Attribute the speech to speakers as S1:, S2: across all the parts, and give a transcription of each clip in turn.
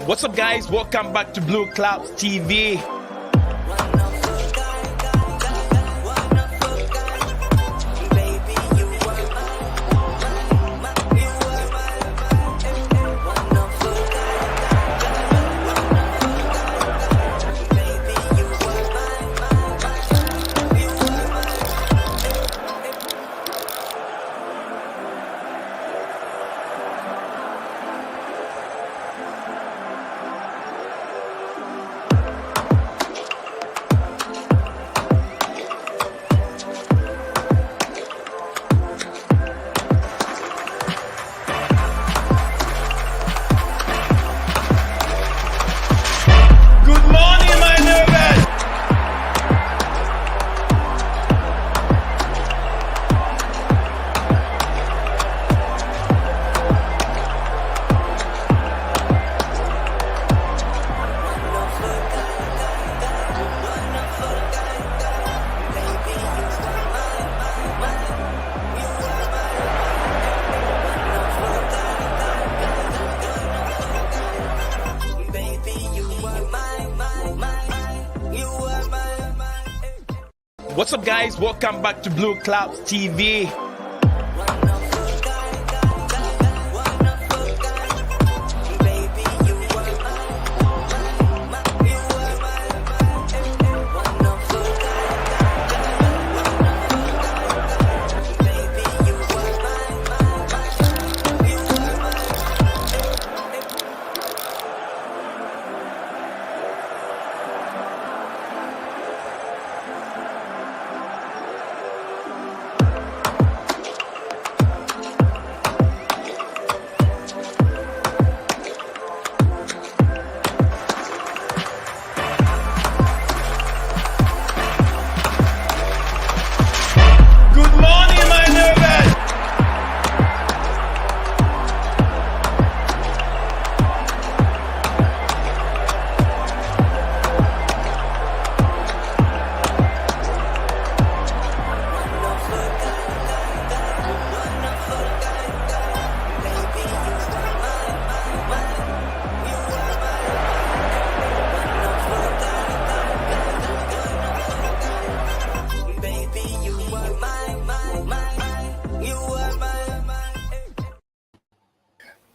S1: What's up, guys? Welcome back to Blueclouds TV. What's up, guys? Welcome back to Blueclouds TV.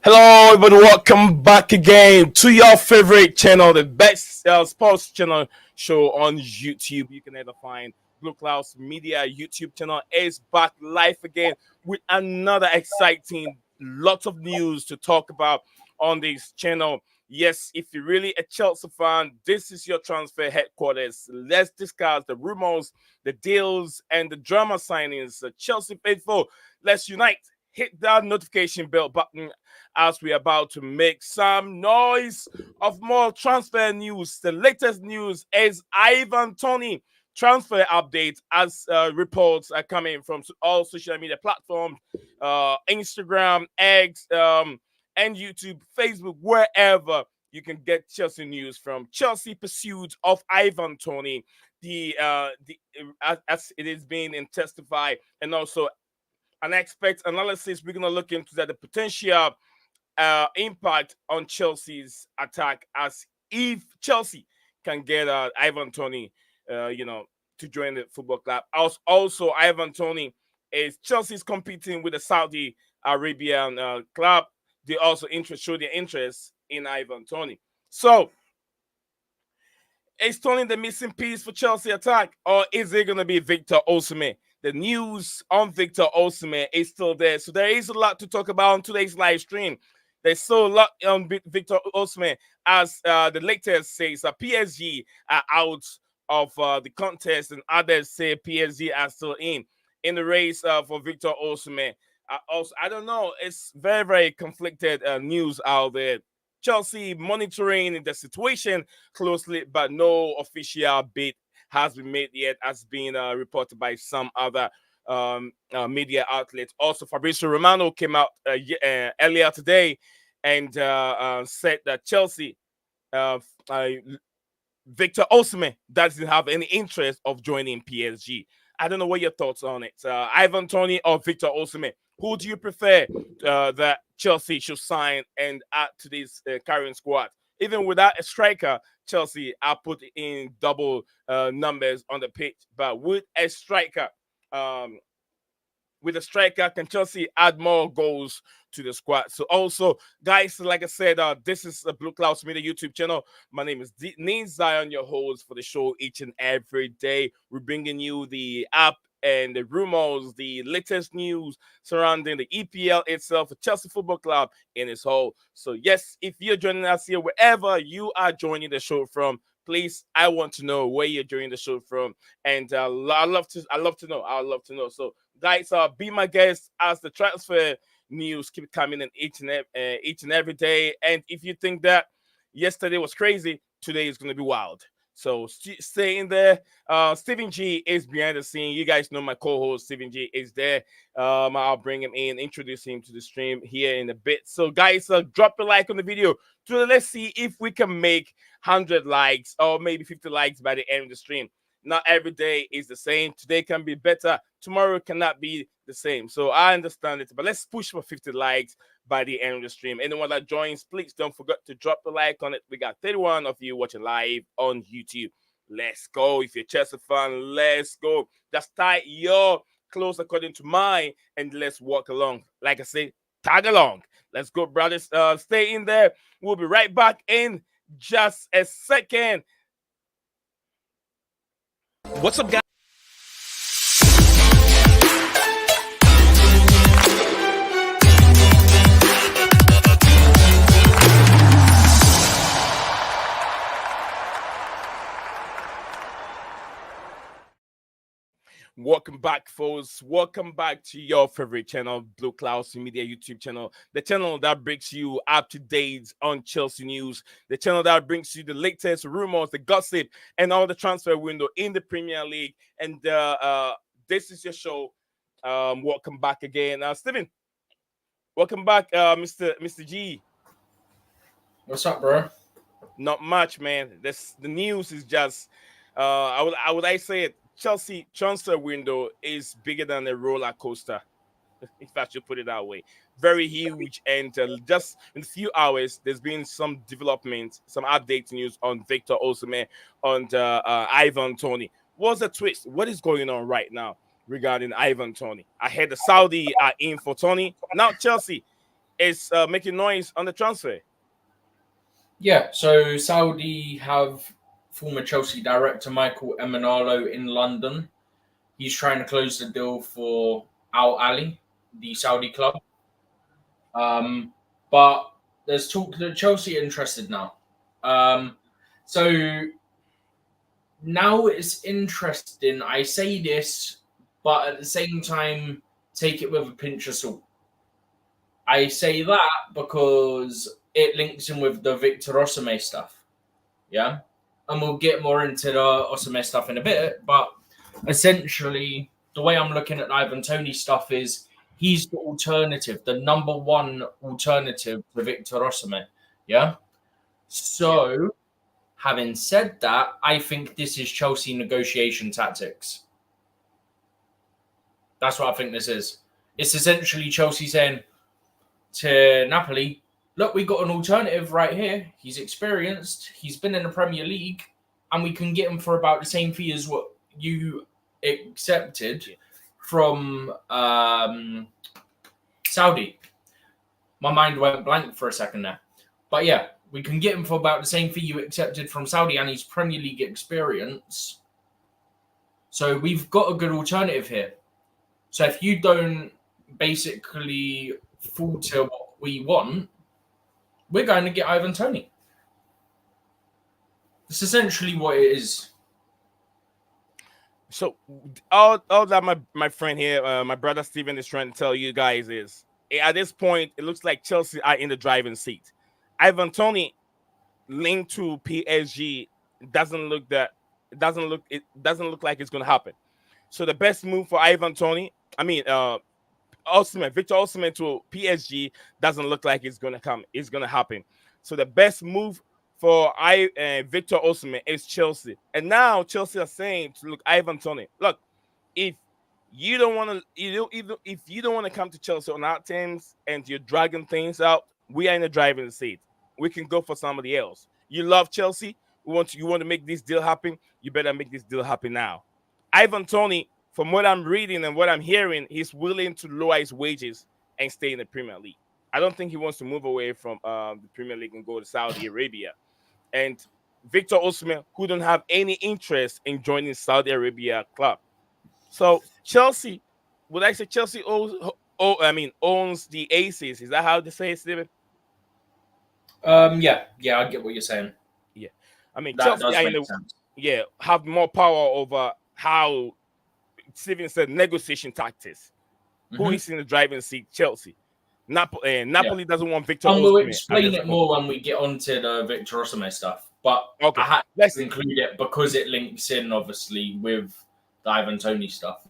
S1: Hello, everybody. Welcome back again to your favorite channel, the best sports channel show on YouTube. You can ever find Blueclouds Media YouTube channel is back live again with another exciting, lots of news to talk about on this channel. Yes, if you're really a Chelsea fan, this is your transfer headquarters. Let's discuss the rumors, the deals, and the drama signings. Chelsea faithful, let's unite. Hit that notification bell button as we're about to make some noise of more transfer news. The latest news is Ivan Toney transfer update as reports are coming from all social media platforms, Instagram, X, and YouTube, Facebook, wherever you can get Chelsea news from. Chelsea pursuit of Ivan Toney, as it is being testified, and also an expert analysis. We're going to look into that, the potential impact on Chelsea's attack, as if Chelsea can get Ivan Toney, to join the football club. Also, Ivan Toney is Chelsea's competing with the Saudi Arabian club. They also show their interest in Ivan Toney. So, is Toney the missing piece for Chelsea attack, or is it going to be Victor Osimhen? The news on Victor Osimhen is still there. So there is a lot to talk about on today's live stream. There's so a lot on Victor Osimhen, as the latest says PSG are out of the contest, and others say PSG are still in the race for Victor Osimhen. I don't know. It's very, very conflicted news out there. Chelsea monitoring the situation closely, but no official bid has been made yet, as being reported by some other media outlets. Also, Fabrizio Romano came out earlier today and said that Chelsea, Victor Osimhen, doesn't have any interest of joining PSG. I don't know what your thoughts on it. Ivan Toney or Victor Osimhen? Who do you prefer that Chelsea should sign and add to this current squad? even without a striker, Chelsea are put in double numbers on the pitch. But with a striker, um, can Chelsea add more goals to the squad? So also, guys, like I said, this is the Blue Clouds Media YouTube channel. My name is Neen Zion, your host for the show each and every day. We're bringing you the app and the rumors, the latest news surrounding the EPL itself, the Chelsea Football Club in its whole. So yes, if you're joining us here, wherever you are joining the show from, please, I want to know where you're joining the show from, and I love to know. So guys, be my guest as the transfer news keep coming in each and every day. And if you think that yesterday was crazy, today is going to be wild. So stay in there. Stephen G is behind the scene. You guys know my co-host Stephen G is there. I'll bring him in, introduce him to the stream here in a bit. So guys, drop a like on the video. Let's see if we can make 100 likes or maybe 50 likes by the end of the stream. Not every day is the same. Today can be better. Tomorrow cannot be the same. So I understand it. But let's push for 50 likes by the end of the stream. Anyone that joins, please don't forget to drop the like on it. We got 31 of you watching live on YouTube. Let's go. If you're a Chelsea fan, let's go. Just tie your clothes according to mine and let's walk along. Like I say, tag along. Let's go, brothers. Stay in there. We'll be right back in just a second. What's up, guys? Welcome back, folks. Welcome back to your favorite channel, Blue Clouds Media YouTube channel, the channel that brings you up to date on Chelsea news, the channel that brings you the latest rumors, the gossip, and all the transfer window in the Premier League. And this is your show. Welcome back again, Steven. Welcome back, Mr. G.
S2: What's up, bro?
S1: Not much, man. The news is just, I say it. Chelsea transfer window is bigger than a roller coaster, if I should put it that way. Very huge, and just in a few hours, there's been some development, some update news on Victor Osimhen, on Ivan Toney. What's the twist? What is going on right now regarding Ivan Toney? I heard the Saudi are in for Toney. Now Chelsea is making noise on the transfer.
S2: Yeah, so Saudi have former Chelsea director Michael Emenalo in London. He's trying to close the deal for Al-Ali, the Saudi club. But there's talk that Chelsea are interested now. So now it's interesting. I say this, but at the same time, take it with a pinch of salt. I say that because it links in with the Victor Osimhen stuff. Yeah? And we'll get more into the Osimhen stuff in a bit, but essentially, the way I'm looking at Ivan Toney stuff is he's the alternative, the number one alternative to Victor Osimhen. Yeah? So, having said that, I think this is Chelsea negotiation tactics. That's what I think this is. It's essentially Chelsea saying to Napoli, look, we got an alternative right here. He's experienced. He's been in the Premier League. And we can get him for about the same fee as what you accepted from Saudi. My mind went blank for a second there. But yeah, we can get him for about the same fee you accepted from Saudi and his Premier League experience. So we've got a good alternative here. So if you don't basically fall to what we want, we're going to get Ivan Toney. It's essentially what it is.
S1: So all that my friend here, my brother Steven is trying to tell you guys is, at this point, it looks like Chelsea are in the driving seat. Ivan Toney linked to PSG doesn't look like it's going to happen. So the best move for Ivan Toney, Victor Osimhen to PSG doesn't look like it's going to happen. So the best move for Victor Osimhen is Chelsea. And now Chelsea are saying to Ivan Toney, look, if you don't want to come to Chelsea on our terms and you're dragging things out, we are in the driving seat. We can go for somebody else. You love Chelsea. You want to make this deal happen. You better make this deal happen now. Ivan Toney, from what I'm reading and what I'm hearing, he's willing to lower his wages and stay in the Premier League. I don't think he wants to move away from the Premier League and go to Saudi Arabia. And Victor Osimhen, who don't have any interest in joining Saudi Arabia club. So Chelsea, would I say Chelsea owns the aces? Is that how they say it, Steven?
S2: Yeah, I get what you're saying.
S1: Yeah, I mean
S2: That
S1: Chelsea
S2: does
S1: are
S2: make sense.
S1: have more power over how Steven said negotiation tactics. Who is in the driving seat? Chelsea. Napoli doesn't want Victor
S2: And we'll
S1: Osimhen.
S2: explain it more when we get onto the Victor Osimhen stuff. But
S1: Okay,
S2: I had
S1: let's
S2: to include it because it links in, obviously, with the Ivan Toney stuff.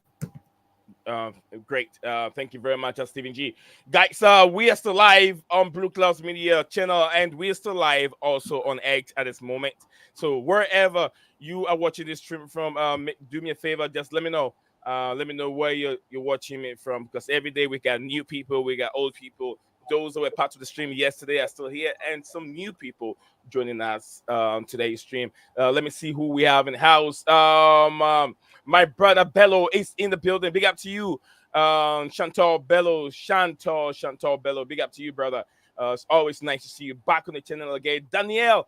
S1: Great. Thank you very much, Stephen G. Guys, we are still live on Blueclouds Media channel, and we are still live also on X at this moment. So wherever you are watching this stream from, do me a favor, just let me know. Let me know where you're watching me from, because every day we got new people, we got old people. Those that were part of the stream yesterday are still here, and some new people joining us today's stream. Let me see who we have in the house. My brother Bello is in the building. Big up to you, Chantal Bello. Chantal Bello. Big up to you, brother. It's always nice to see you back on the channel again. Danielle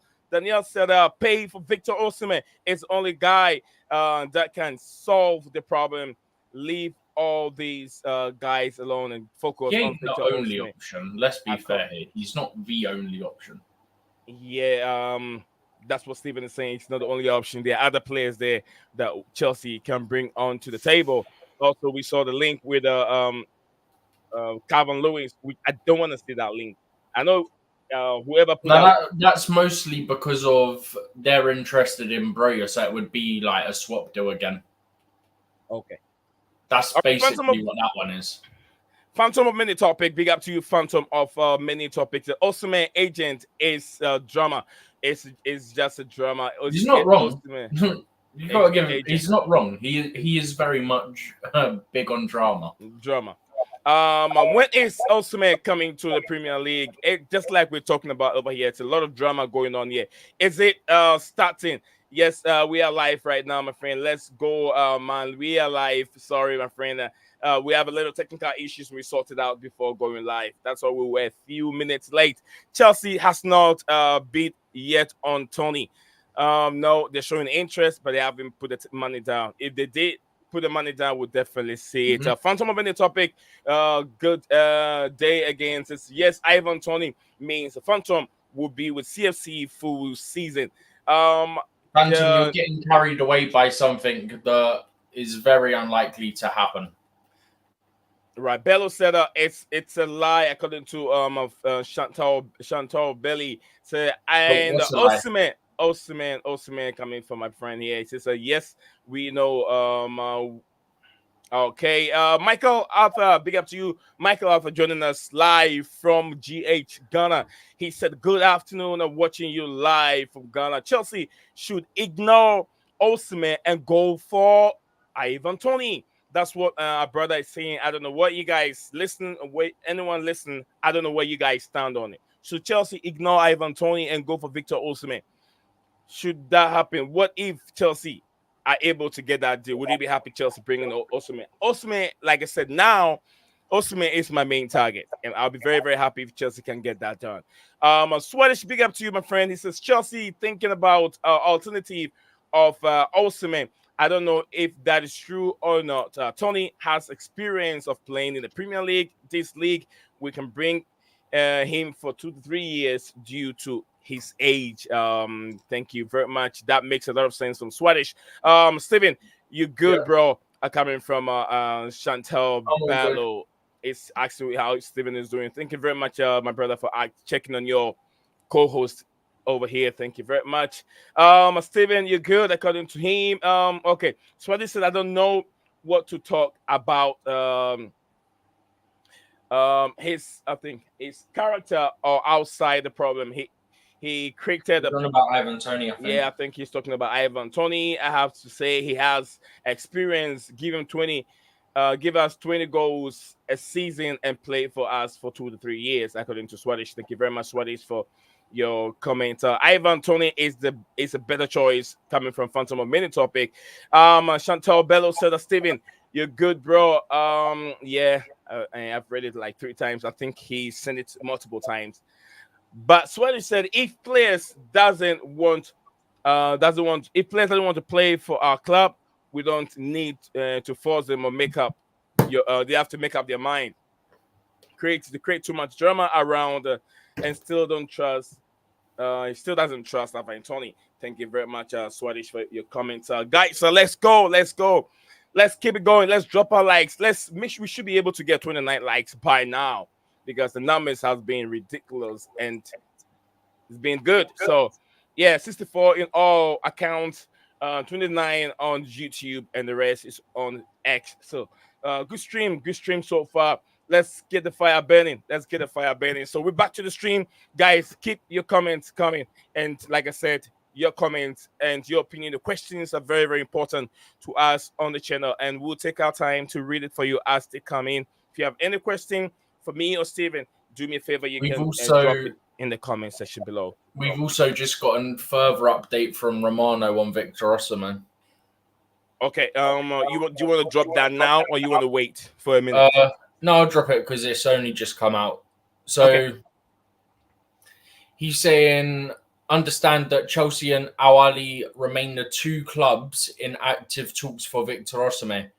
S1: said, pay for Victor Osimhen. It's the only guy that can solve the problem. Leave all these guys alone and focus
S2: He
S1: on
S2: ain't
S1: Victor
S2: the only
S1: Osimhen.
S2: option. Let's be fair here. He's not the only option.
S1: Yeah, that's what Steven is saying. It's not the only option. There are other players there that Chelsea can bring onto the table. Also, we saw the link with Calvin Lewis. I don't want to see that link. I know whoever put
S2: That's mostly because of they're interested in Broya, so it would be like a swap deal again.
S1: Okay.
S2: That's basically what that one is.
S1: Phantom of Many Topic, big up to you, Phantom of Many Topics. The Osimhen agent is drama. It's just a drama.
S2: He's not wrong. You gotta give him. He's not wrong. He is very much big on drama.
S1: When is Osimhen coming to the Premier League? Just like we're talking about over here, it's a lot of drama going on here. Is it starting? Yes, we are live right now, my friend. Let's go, man. We are live. Sorry, my friend. We have a little technical issues we sorted out before going live. That's why we were a few minutes late. Chelsea has not beat yet on Toney. No, they're showing interest, but they haven't put the money down. If they did put the money down, we'll definitely see it. Phantom of Any Topic, good day against this. Yes, Ivan Toney means Phantom will be with CFC full season.
S2: Phantom, you're getting carried away by something that is very unlikely to happen.
S1: Right, Bello said it's a lie according to Chantal Belly. So and Osimhen coming from my friend here. He says yes, we know. Okay, Michael Arthur, big up to you, Michael Arthur, joining us live from GH Ghana. He said good afternoon. I'm watching you live from Ghana. Chelsea should ignore Osimhen and go for Ivan Toney. That's what our brother is saying. I don't know what you guys listen. Anyone listen? I don't know where you guys stand on it. Should Chelsea ignore Ivan Toney and go for Victor Osimhen? Should that happen? What if Chelsea are able to get that deal? Would you be happy Chelsea bringing Osimhen? Osimhen, like I said, now Osimhen is my main target, and I'll be very, very happy if Chelsea can get that done. Swedish, big up to you, my friend. He says Chelsea thinking about alternative of Osimhen. I don't know if that is true or not. Toney has experience of playing in the Premier League. This league, we can bring him for 2 to 3 years due to his age. Thank you very much. That makes a lot of sense from Swedish. Steven, you good, bro? Coming from Chantal Bello. It's actually how Steven is doing. Thank you very much, my brother, for checking on your co-host over here. Thank you very much. Steven, you're good according to him. Okay. Swedish said I don't know what to talk about. His character or outside the problem. He created
S2: talking about Ivan Toney, I think.
S1: Yeah, I think he's talking about Ivan Toney. I have to say he has experience. Give him 20 give us 20 goals a season and play for us for 2 to 3 years, according to Swedish. Thank you very much, Swedish, for your comment. Ivan Toney is a better choice coming from Phantom of Mini Topic. Chantal Bello said, Steven, you're good, bro. Yeah, I've read it like 3 times. I think he sent it multiple times. But Swedish said, if players doesn't want if players don't want to play for our club, we don't need to force them or make up they have to make up their mind. They create too much drama around and still don't trust. He still doesn't trust Ivan Toney. Thank you very much, Swedish, for your comments, guys. So let's go. Let's keep it going. Let's drop our likes. We should be able to get 29 likes by now because the numbers have been ridiculous and it's been good. So yeah, 64 in all accounts, 29 on YouTube, and the rest is on X. So good stream so far. Let's get the fire burning. So we're back to the stream, guys. Keep your comments coming, and like I said, your comments and your opinion, the questions are very, very important to us on the channel, and we'll take our time to read it for you as they come in. If you have any question for me or Steven, do me a favor. You can drop it in the comment section below.
S2: We've also just got a further update from Romano on Victor Osimhen.
S1: Okay. Do you want to drop that now, or you want to wait for a minute?
S2: No, I'll drop it because it's only just come out. So okay. He's saying, understand that Chelsea and Al-Ahly remain the 2 clubs in active talks for Victor Osimhen.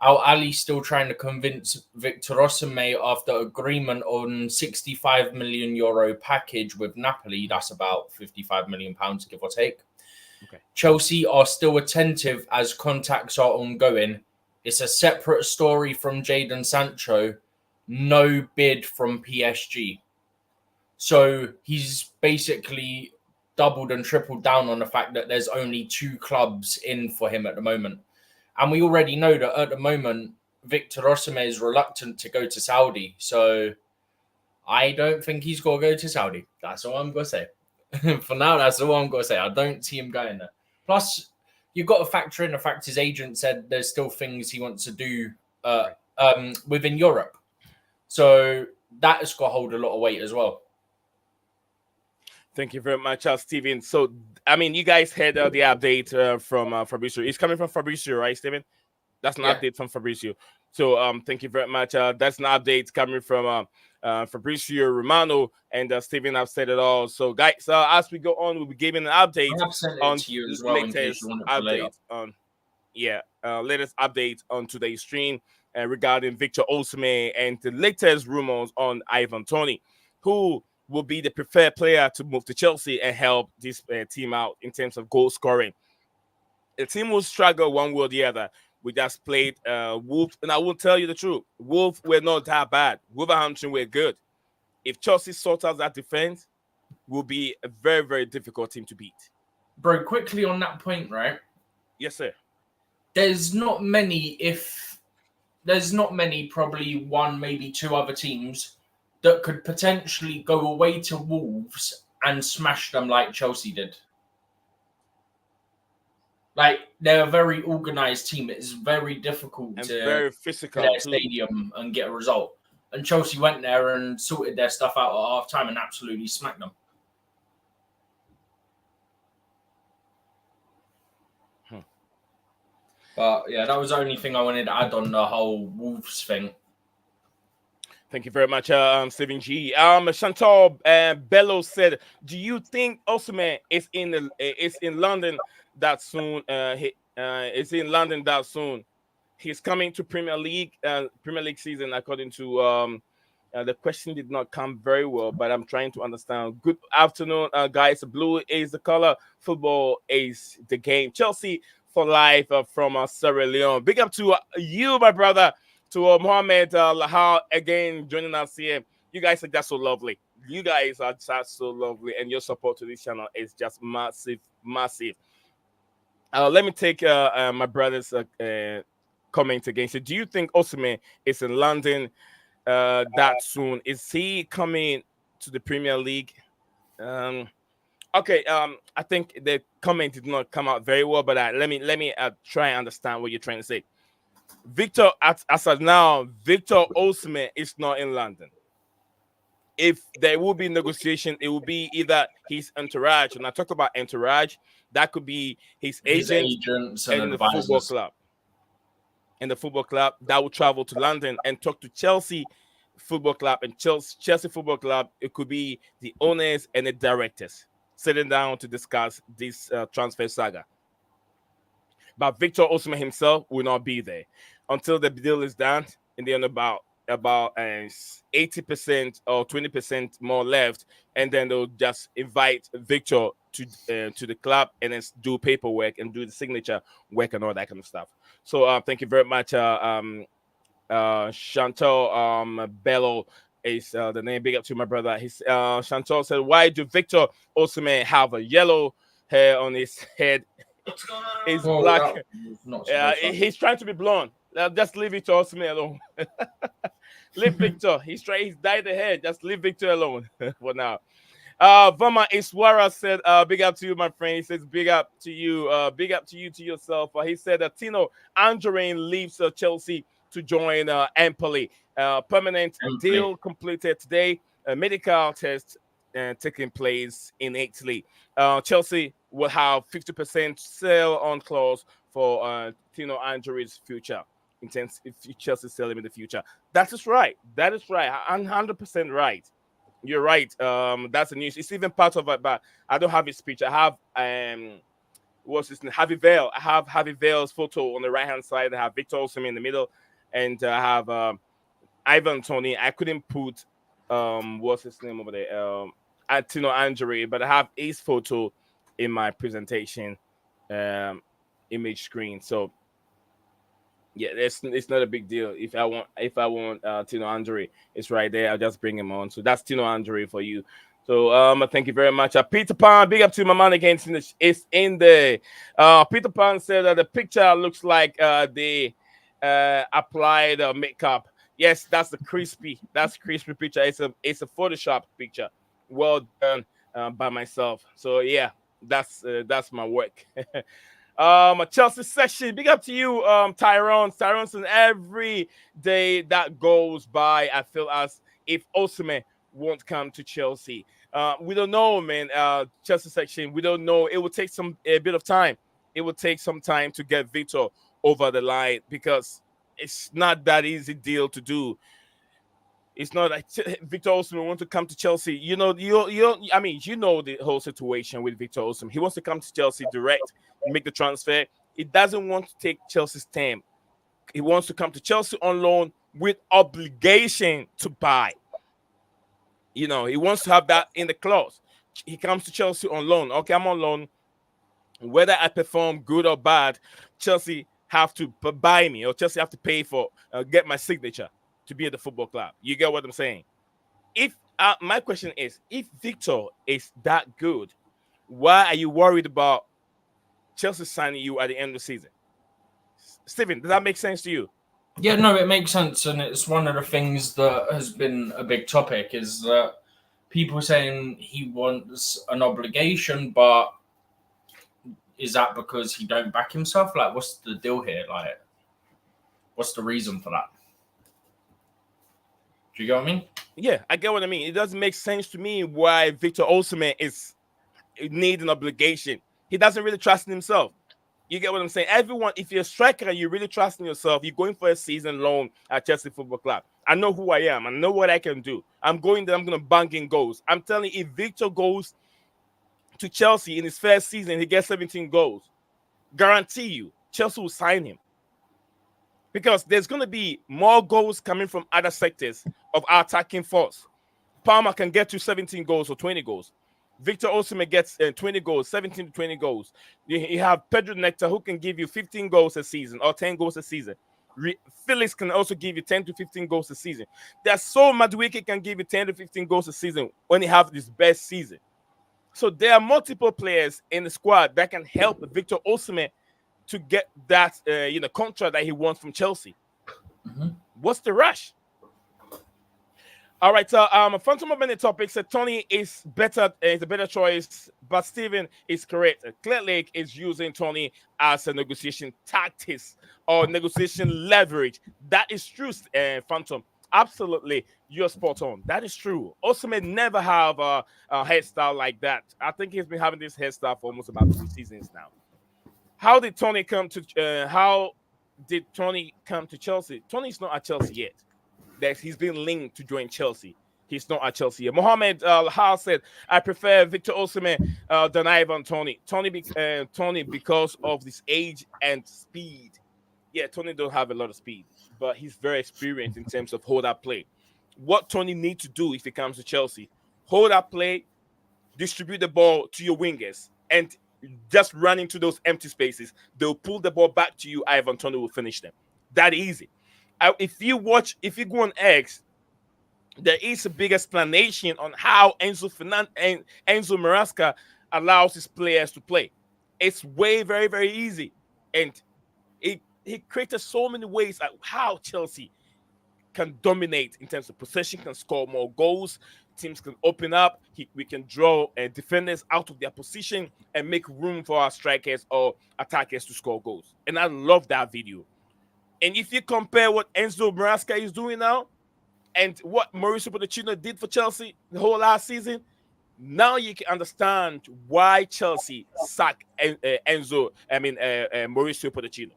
S2: Al-Ahly still trying to convince Victor Osimhen after agreement on €65 million package with Napoli. That's about £55 million, give or take.
S1: Okay.
S2: Chelsea are still attentive as contacts are ongoing. It's a separate story from Jadon Sancho. No bid from PSG. So he's basically doubled and tripled down on the fact that there's only 2 clubs in for him at the moment. And we already know that at the moment, Victor Osimhen is reluctant to go to Saudi. So I don't think he's going to go to Saudi. That's all I'm going to say. For now, that's all I'm going to say. I don't see him going there. Plus, you've got to factor in the fact his agent said there's still things he wants to do within Europe. So that's got to hold a lot of weight as well.
S1: Thank you very much, Steven. So, I mean, you guys had the update from Fabrizio. It's coming from Fabrizio, right, Steven? That's an update from Fabrizio. So, thank you very much. That's an update coming from Fabrizio Romano, and Steven have said it all. So, guys, as we go on, we'll be giving an update on
S2: to you as well
S1: latest update on latest update on today's stream regarding Victor Osimhen and the latest rumors on Ivan Toney, who will be the preferred player to move to Chelsea and help this team out in terms of goal scoring. The team will struggle one way or the other. We just played Wolves, and I will tell you the truth. Wolves were not that bad. Wolverhampton were good. If Chelsea sort out that defense, will be a very, very difficult team to beat.
S2: Bro, quickly on that point, right?
S1: Yes, sir.
S2: There's not many, probably 1, maybe 2 other teams that could potentially go away to Wolves and smash them like Chelsea did. Like, they're a very organised team. It's very difficult
S1: and
S2: to
S1: very physical
S2: get a stadium and get a result. And Chelsea went there and sorted their stuff out at half-time and absolutely smacked them. But, yeah, that was the only thing I wanted to add on the whole Wolves thing.
S1: Thank you very much, Stephen G. Chantal Bello said, "Do you think Osimhen is in London that soon? Is in London that soon? He's coming to Premier League season, according to the question did not come very well, but I'm trying to understand. Good afternoon, guys. Blue is the color. Football is the game. Chelsea for life from Sierra Leone. Big up to you, my brother." To Mohammed Lahal again joining us here. You guys are just so lovely. You guys are just so lovely, and your support to this channel is just massive, massive. Let me take my brother's comment again. So, do you think Osimhen is in London that soon? Is he coming to the Premier League? Okay. I think the comment did not come out very well, but let me try and understand what you're trying to say. Victor, as of now, Victor Osimhen is not in London. If there will be negotiation, it will be either his entourage. When I talk about entourage, that could be his agent
S2: agents and
S1: and the football
S2: advisors.
S1: club. And the football club that will travel to London and talk to Chelsea Football Club and Chelsea Football Club. It could be the owners and the directors sitting down to discuss this transfer saga. But Victor Osimhen himself will not be there until the deal is done, and then about 80% or 20% more left, and then they'll just invite Victor to the club and then do paperwork and do the signature work and all that kind of stuff. So thank you very much, Chantal Bello is the name. Big up to my brother. His Chantal said, "Why do Victor Osimhen have a yellow hair on his head? He's black. He's trying to be blonde. Just leave Victor Osimhen alone. Leave Victor. He's dyed the hair. Just leave Victor alone for now." Vama Iswara said, big up to you, my friend. He says, big up to you, to yourself. He said that Tino Anjorin leaves Chelsea to join Empoli. Permanent deal completed today. Medical test taking place in Italy. Chelsea will have 50% sell on clause for Tino Anjorin's future. Intense if Chelsea sell him in the future. That is right. I'm 100% right. You're right. That's the news. It's even part of it, but I don't have his speech. I have what's his name? Harvey Vale. I have Harvey Vale's photo on the right hand side. I have Victor Osimhen in the middle, and I have Ivan Toney. I couldn't put what's his name over there? Tino Anjorin, but I have his photo in my presentation image screen. So yeah, it's not a big deal. If I want Tino Anjorin, it's right there. I'll just bring him on. So that's Tino Anjorin for you. So thank you very much. Peter Pan, big up to my man again. It's in there. Peter Pan said that the picture looks like they applied makeup. Yes, that's crispy picture. It's a Photoshop picture. Well done by myself. So yeah, that's my work. A Chelsea section. Big up to you, Tyrone. Tyrone's every day that goes by, I feel as if Osimhen won't come to Chelsea. We don't know, man. Chelsea section. We don't know. It will take a bit of time. It will take some time to get Victor over the line because it's not that easy deal to do. It's not like Victor Osimhen wants to come to Chelsea. You know the whole situation with Victor Osimhen. He wants to come to Chelsea direct, make the transfer. He doesn't want to take Chelsea's time. He wants to come to Chelsea on loan with obligation to buy. He wants to have that in the clause. He comes to Chelsea on loan. Okay, I'm on loan. Whether I perform good or bad, Chelsea have to buy me, or Chelsea have to pay for get my signature to be at the football club. You get what I'm saying? If my question is, if Victor is that good, why are you worried about Chelsea signing you at the end of the season? Stephen, does that make sense to you?
S2: Yeah, no, it makes sense, and it's one of the things that has been a big topic is that people saying he wants an obligation, but is that because he don't back himself? Like, what's the deal here? Like, what's the reason for that? Do you get what I mean?
S1: Yeah, I get what I mean. It doesn't make sense to me why Victor Osimhen needs an obligation. He doesn't really trust in himself. You get what I'm saying? Everyone, if you're a striker and you really trust in yourself, you're going for a season loan at Chelsea Football Club. I know who I am. I know what I can do. I'm going there. I'm going to bang in goals. I'm telling you, if Victor goes to Chelsea in his first season, he gets 17 goals. Guarantee you, Chelsea will sign him. Because there's going to be more goals coming from other sectors of our attacking force. Palmer can get to 17 goals or 20 goals. Victor Osimhen gets 20 goals, 17 to 20 goals. You have Pedro Nectar, who can give you 15 goals a season or 10 goals a season. Felix can also give you 10 to 15 goals a season. There's so Madueke can give you 10 to 15 goals a season when he has his best season. So there are multiple players in the squad that can help Victor Osimhen to get that contract that he wants from Chelsea.
S2: Mm-hmm.
S1: What's the rush? All right, so Phantom of many topics. Toney is better. Is a better choice But Steven is correct. Clear Lake is using Toney as a negotiation tactics or negotiation leverage. That is true, Phantom. Absolutely, you're spot on. That is true. Osimhen never have a hairstyle like that. I think he's been having this hairstyle for almost about 3 seasons now. How did Toney come to? How did Toney come to Chelsea? Toney's not at Chelsea yet. That he's been linked to join Chelsea. He's not at Chelsea yet. Mohammed Hal said, "I prefer Victor Osimhen than Ivan Toney. Toney because of his age and speed. Yeah, Toney don't have a lot of speed, but he's very experienced in terms of hold up play. What Toney needs to do if he comes to Chelsea, hold up play, distribute the ball to your wingers, and just run into those empty spaces. They'll pull the ball back to you. Ivan Toney will finish them. That easy. If you go on X, there is a big explanation on how Enzo Maresca allows his players to play. It's very, very easy. And he created so many ways at how Chelsea can dominate in terms of possession, can score more goals. Teams can open up. We can draw defenders out of their position and make room for our strikers or attackers to score goals. And I love that video. And if you compare what Enzo Maresca is doing now and what Mauricio Pochettino did for Chelsea the whole last season, now you can understand why Chelsea sacked Mauricio Pochettino.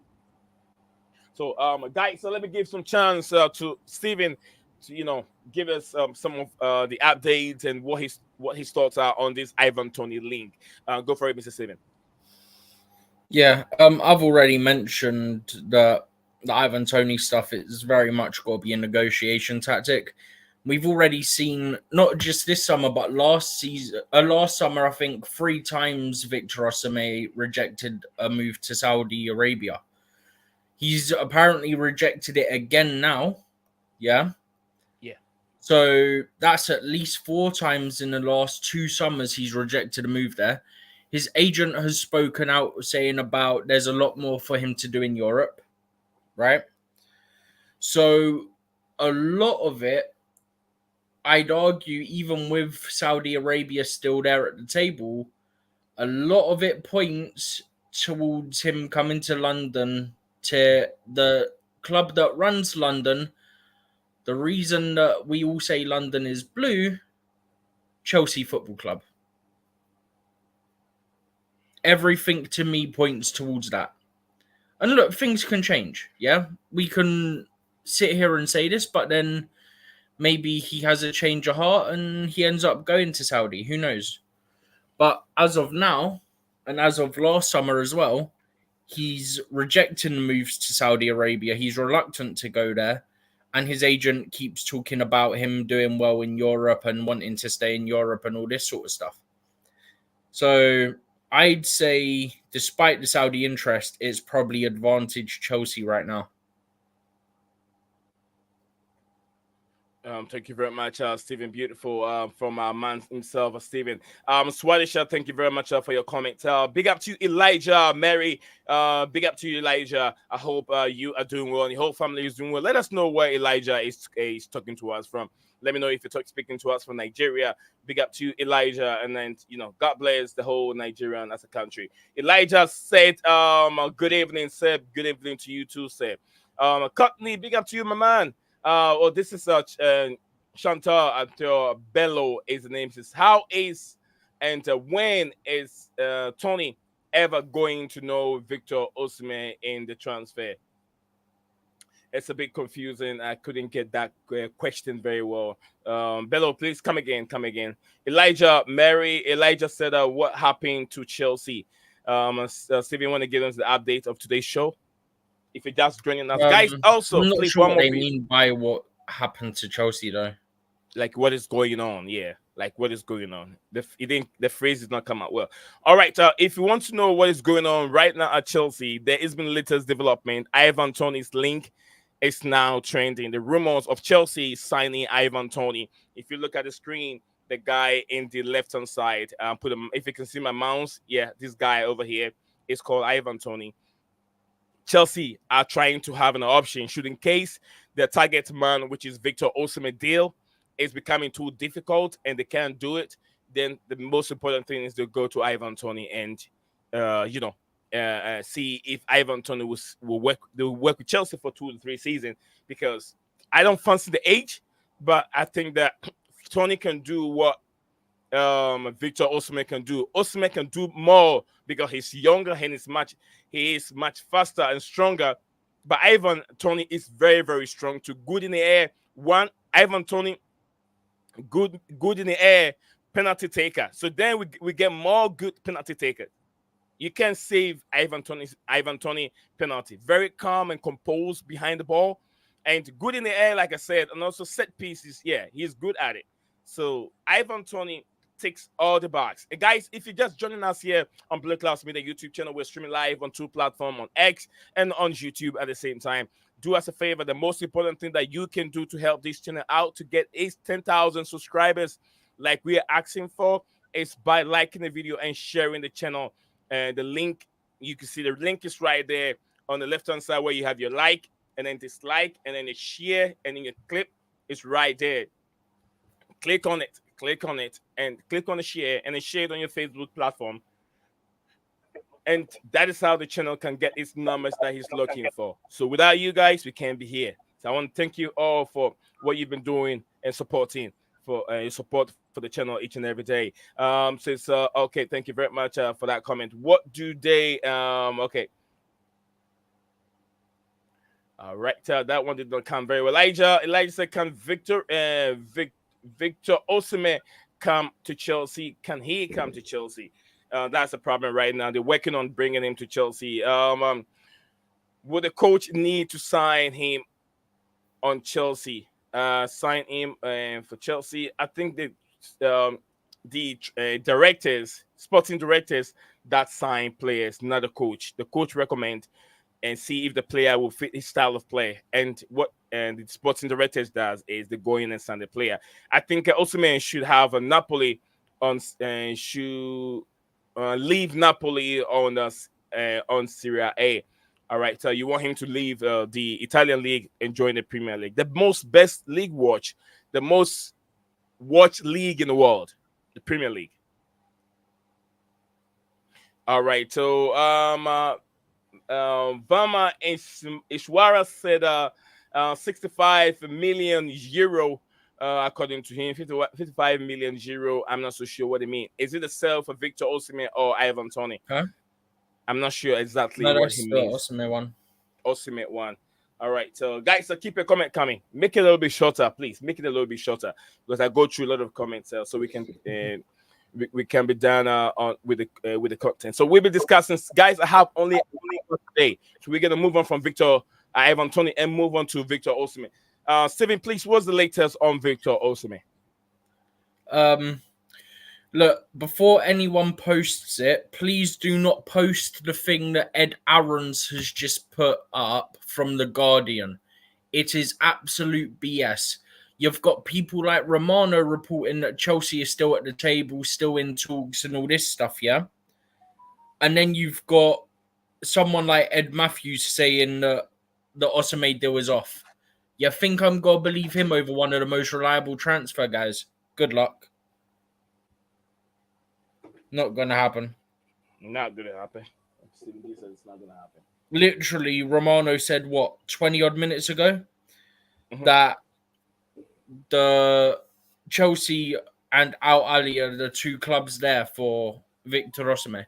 S1: So, guys, so let me give some chance to Steven to, give us some of the updates and what his thoughts are on this Ivan Toney link. Go for it, Mr. Steven.
S2: Yeah, I've already mentioned that the Ivan Toney stuff is very much got to be a negotiation tactic. We've already seen, not just this summer, but last summer, I think 3 times Victor Osimhen rejected a move to Saudi Arabia. He's apparently rejected it again now. Yeah.
S1: Yeah.
S2: So that's at least 4 times in the last 2 summers he's rejected a move there. His agent has spoken out saying about there's a lot more for him to do in Europe. Right? So a lot of it, I'd argue, even with Saudi Arabia still there at the table, a lot of it points towards him coming to London, to the club that runs London. The reason that we all say London is blue, Chelsea Football Club. Everything to me points towards that. And look, things can change, yeah? We can sit here and say this, but then maybe he has a change of heart and he ends up going to Saudi. Who knows? But as of now, and as of last summer as well, he's rejecting moves to Saudi Arabia. He's reluctant to go there. And his agent keeps talking about him doing well in Europe and wanting to stay in Europe and all this sort of stuff. So I'd say, despite the Saudi interest, it's probably advantage Chelsea right now.
S1: Thank you very much, Stephen. Beautiful from our man himself, Stephen. Swadisha, thank you very much for your comment. Big up to Elijah, Mary. Big up to you, Elijah. I hope you are doing well and your whole family is doing well. Let us know where Elijah is talking to us from. Let me know if you're speaking to us from Nigeria. Big up to Elijah, and then God bless the whole Nigerian as a country. Elijah said, "Good evening, Seb. Good evening to you too, Seb." Courtney, big up to you, my man. This is Chantal at Bello is the name. Says, how is and when is Toney ever going to know Victor Osimhen in the transfer? It's a bit confusing. I couldn't get that question very well. Bello, please come again. Elijah said, what happened to Chelsea? Stevie, want to give us the update of today's show? If you're just joining us, guys, also,
S2: I'm not
S1: please,
S2: sure
S1: one
S2: what
S1: more
S2: they mean by what happened to Chelsea, though.
S1: Like, what is going on? Yeah, like, what is going on? The phrase did not come out well. All right, if you want to know what is going on right now at Chelsea, there has been latest development. Ivan Toney's link is now trending. The rumors of Chelsea signing Ivan Toney. If you look at the screen, the guy in the left-hand side, if you can see my mouse, yeah, this guy over here is called Ivan Toney. Chelsea are trying to have an option should in case their target man, which is Victor Osimhen deal, is becoming too difficult and they can't do it. then the most important thing is to go to Ivan Toney and see if Ivan Toney will work with Chelsea for 2 to 3 seasons, because I don't fancy the age, but I think that Toney can do what Victor Osimhen can do. Osimhen can do more because he's younger and he is much faster and stronger. But Ivan Toney is very, very strong, to good in the air. Ivan Toney, good in the air, penalty taker. So then we get more good penalty takers. You can save Ivan Toney penalty. Very calm and composed behind the ball, and good in the air, like I said, and also set pieces. Yeah, he's good at it. So Ivan Toney ticks all the box. And guys, if you're just joining us here on Blueclouds Media YouTube channel, we're streaming live on 2 platforms, on X and on YouTube at the same time. Do us a favor. The most important thing that you can do to help this channel out to get 10,000 subscribers, like we are asking for, is by liking the video and sharing the channel. And the link, you can see the link is right there on the left-hand side where you have your like, and then dislike, and then the share, and then your clip is right there. Click on it, and click on the share, and then share it on your Facebook platform. And that is how the channel can get its numbers that he's looking for. So without you guys, we can't be here. So I want to thank you all for what you've been doing and supporting, for your support for the channel each and every day. Okay, thank you very much for that comment. What do they okay. All right, that one did not come very well. Elijah said, can Victor Osimhen come to Chelsea? Can he come to Chelsea? That's a problem right now. They're working on bringing him to Chelsea. Would the coach need to sign him on Chelsea? Sign him for Chelsea? I think that the directors, sporting directors, that sign players, not the coach. The coach recommend and see if the player will fit his style of play. And what the sporting directors does is they go in and sign the player. I think Osimhen should have a Napoli on should leave Napoli on Serie A. All right, so you want him to leave the Italian league and join the Premier League, the best league watch, the most watched league in the world, the Premier League. All right, so Vama Ishwara said 65 million euro, according to him, 55 million euro. I'm not so sure what it means. Is it a sell for Victor Osimhen or Ivan Toney?
S2: Huh?
S1: I'm not sure exactly what he means.
S2: Osimhen
S1: one. All right, so guys, so keep your comment coming. Make it a little bit shorter, please. Make it a little bit shorter, because I go through a lot of comments, so we can we can be done with the content. So we'll be discussing, guys. I have only today, so we're gonna move on from Victor Ivan Toney and move on to Victor Osimhen. Steven, please, what's the latest on Victor Osimhen?
S2: Look, before anyone posts it, please do not post the thing that Ed Aarons has just put up from The Guardian. It is absolute BS. You've got people like Romano reporting that Chelsea is still at the table, still in talks and all this stuff, yeah? And then you've got someone like Ed Matthews saying that the Osimhen deal is off. You think I'm going to believe him over one of the most reliable transfer guys? Good luck. Not going to happen.
S1: Not going to happen. Stephen D said it's not going to happen.
S2: Literally, Romano said, 20-odd minutes ago? That the Chelsea and Al-Ali are the two clubs there for Victor Osimhen.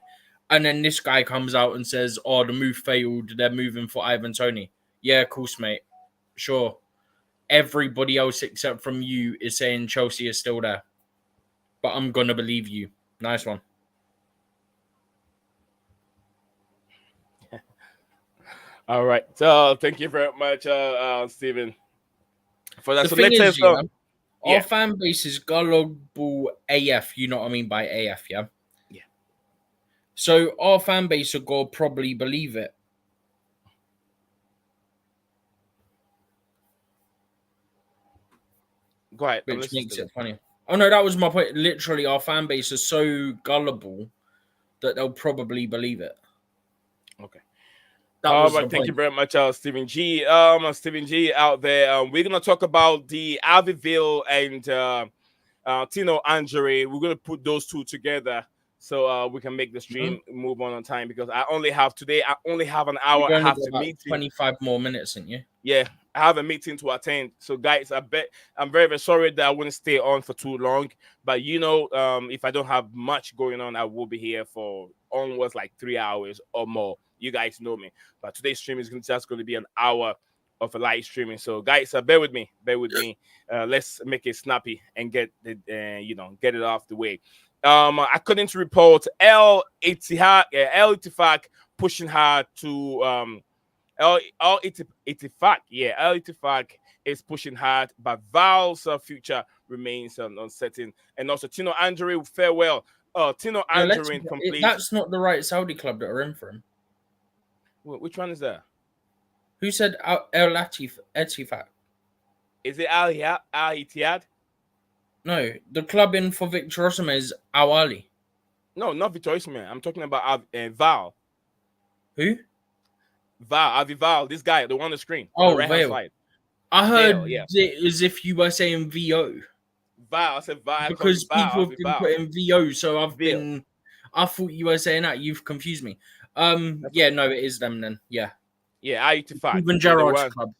S2: And then this guy comes out and says, the move failed. They're moving for Ivan Toney. Yeah, of course, mate. Sure. Everybody else except from you is saying Chelsea is still there. But I'm going to believe you. Nice one.
S1: All right. So thank you very much, Stephen, for that.
S2: The
S1: So
S2: thing
S1: let's
S2: is, our fan base is gullible AF. You know what I mean by AF, yeah?
S1: Yeah.
S2: So our fan base are going to probably believe it.
S1: Go ahead.
S2: Which makes it funny. Oh, no, that was my point. Literally, our fan base is so gullible that they'll probably believe it.
S1: Okay.
S2: All
S1: right, thank you very much, Stephen G. Stephen G out there. We're gonna talk about the Alviville and Tino Anjorin. We're gonna put those two together so we can make the
S2: Mhm.
S1: stream move on time because I only have an hour.
S2: You've
S1: I
S2: only
S1: have
S2: got
S1: to
S2: about
S1: meet.
S2: 25 more minutes, haven't you?
S1: Yeah, I have a meeting to attend. So, guys, I bet I'm very, very sorry that I wouldn't stay on for too long. But if I don't have much going on, I will be here for almost like 3 hours or more. You guys know me. But today's stream is just going to be an hour of a live streaming. So, guys, bear with me. Bear with me. Let's make it snappy and get it off the way. According to report, Al-Ettifaq pushing hard to Al-Ettifaq, Al-Ettifaq is pushing hard, but Val's future remains uncertain. And also, Tino Anjorin farewell. Tino
S2: No,
S1: Anjorin completes.
S2: that's not the right Saudi club that are in for him.
S1: Which one is that?
S2: Who said Al-Ettifaq?
S1: Is it Al-Ittihad?
S2: No, the club in for Victor Osimhen is Al-Ali.
S1: No, not Victor Osimhen. I'm talking about Val.
S2: Who?
S1: Val, this guy, the one on the screen, on
S2: Oh,
S1: the right hand
S2: Vale.
S1: side.
S2: I heard
S1: Vale, yeah.
S2: it as if you were saying VO.
S1: Val, I said Val.
S2: Because people have been putting VO, so I thought you were saying that. You've confused me. Yeah, no, it is them then. Yeah.
S1: Yeah, Al-Ettifaq.
S2: Even Gerard's club.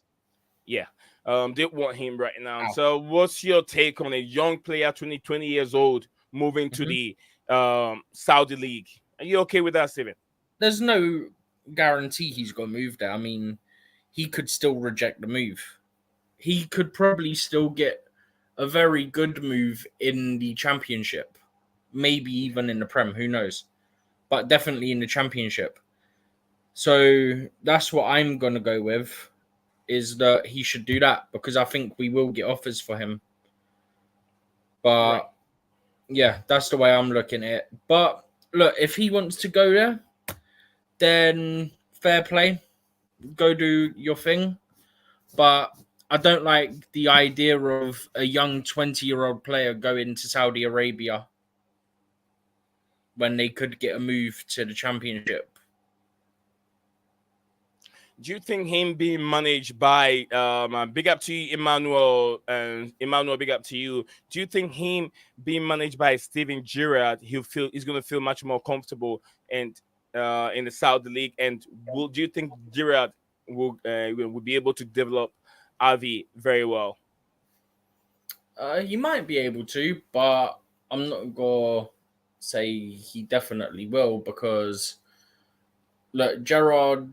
S1: Yeah. They want him right now.
S2: Ow.
S1: So what's your take on a young player, 20 years old, moving to the Saudi League? Are you okay with that, Steven?
S2: There's no guarantee he's going to move there. I mean, he could still reject the move. He could probably still get a very good move in the Championship. Maybe even in the Prem, who knows? But definitely in the Championship. So that's what I'm going to go with, is that he should do that, because I think we will get offers for him. But, right. Yeah, that's the way I'm looking at it. But, look, if he wants to go there, then fair play. Go do your thing. But I don't like the idea of a young 20-year-old player going to Saudi Arabia when they could get a move to the Championship.
S1: Do you think him being managed by big up to you, Emmanuel, and Emmanuel, big up to you? Do you think him being managed by Steven Gerrard, he's going to feel much more comfortable and in the Saudi League? And do you think Gerrard will be able to develop Avi very well?
S2: He might be able to, but I'm not gonna say he definitely will, because look, Gerrard,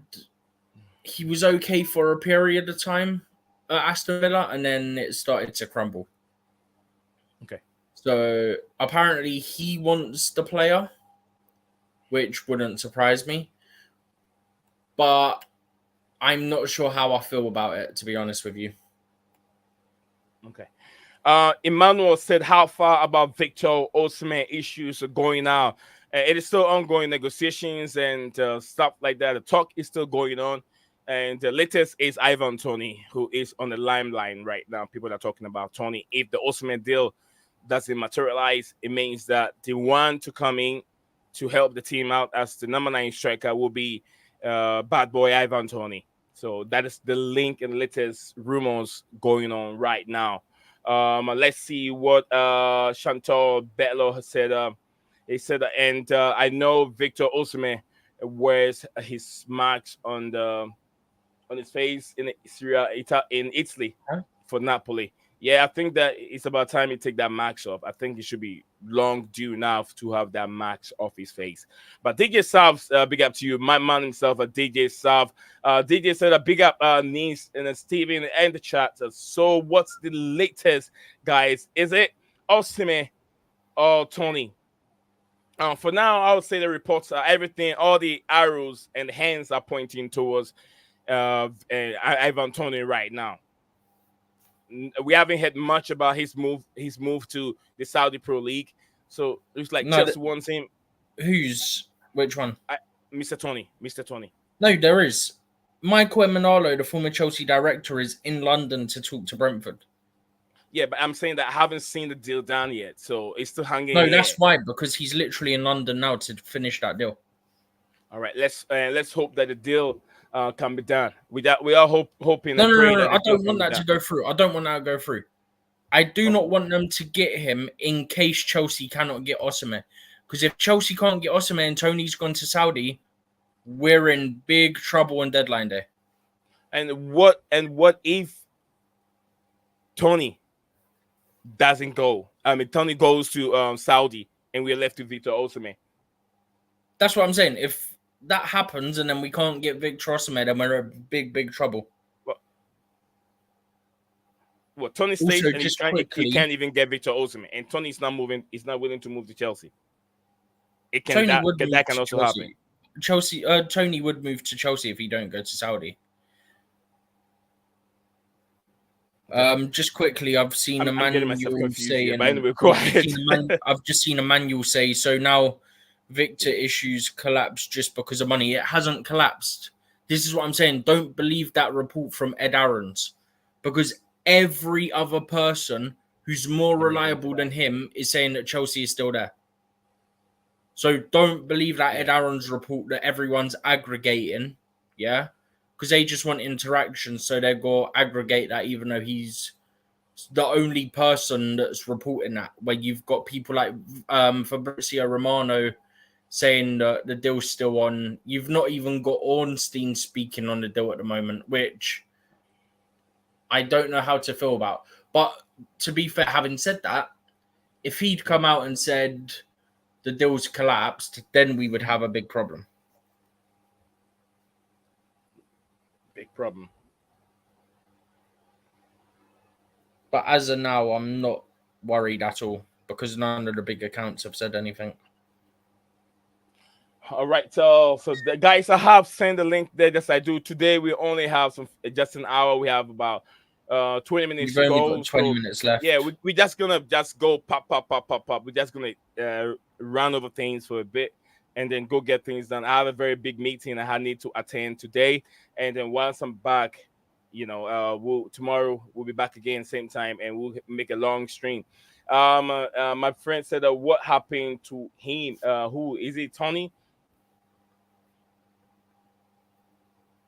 S2: he was okay for a period of time at Aston Villa, and then it started to crumble.
S1: Okay.
S2: So apparently he wants the player, which wouldn't surprise me. But I'm not sure how I feel about it, to be honest with you.
S1: Okay. Emmanuel said, how far about Victor Osimhen issues are going now? It is still ongoing negotiations and stuff like that. The talk is still going on. And the latest is Ivan Toney, who is on the limelight right now. People are talking about Toney. If the Osimhen deal doesn't materialize, it means that the one to come in to help the team out as the number 9 striker will be bad boy Ivan Toney. So that is the link and latest rumors going on right now. Let's see what Chantal Betlo has said. He said, and I know Victor Osimhen wears his marks on his face in Italy for Napoli. Yeah, I think that it's about time he take that marks off. I think it should be long due now to have that marks off his face. But DJ Savs, big up to you. My man himself, DJ Sav. DJ said a big up Nice and Steven and the chat. So what's the latest, guys? Is it Osimhen or Toney? For now, I would say the reports are everything, all the arrows and hands are pointing towards Ivan Toney right now. We haven't heard much about his move to the Saudi Pro League. So it's like Chelsea wants him.
S2: Which one?
S1: Mr. Toney.
S2: No, there is. Michael Emenalo, the former Chelsea director, is in London to talk to Brentford.
S1: Yeah, but I'm saying that I haven't seen the deal done yet, so it's still hanging.
S2: No, that's why, because he's literally in London now to finish that deal.
S1: All right, let's hope that the deal can be done. We are hoping.
S2: No. I don't want that to go through. I don't want that to go through. I do not want them to get him in case Chelsea cannot get Osimhen. Because if Chelsea can't get Osimhen and Toney's gone to Saudi, we're in big trouble on deadline day.
S1: And what if Toney doesn't go? I mean, Toney goes to Saudi, and we're left with Victor Osimhen.
S2: That's what I'm saying. If that happens, and then we can't get Victor Osimhen, then we're in big trouble.
S1: Well, Toney stays, and he can't even get Victor Osimhen, and Toney's not moving. He's not willing to move to Chelsea. That can also happen.
S2: Toney would move to Chelsea if he don't go to Saudi. Just quickly, I've seen a manual say, I've just seen a manual say, so now Victor issues collapse just because of money. It hasn't collapsed. This is what I'm saying. Don't believe that report from Ed Aarons, because every other person who's more reliable than him is saying that Chelsea is still there. So don't believe that Ed Aarons report that everyone's aggregating, yeah? Because they just want interaction, so they'll go aggregate that even though he's the only person that's reporting that. Where you've got people like Fabrizio Romano saying that the deal's still on. You've not even got Ornstein speaking on the deal at the moment, which I don't know how to feel about. But to be fair, having said that, if he'd come out and said the deal's collapsed, then we would have a big problem.
S1: Big problem.
S2: But as of now, I'm not worried at all because none of the big accounts have said anything.
S1: All right, so the guys, I have sent the link there. Yes, I do. Today we only have just an hour. We have about 20 minutes to go.
S2: Got 20 minutes left.
S1: Yeah, we're just gonna go pop. We're just gonna run over things for a bit and then go get things done. I have a very big meeting I need to attend today, and then once I'm back, tomorrow we'll be back again same time, and we'll make a long stream. My friend said what happened to him? Who is it? Toney?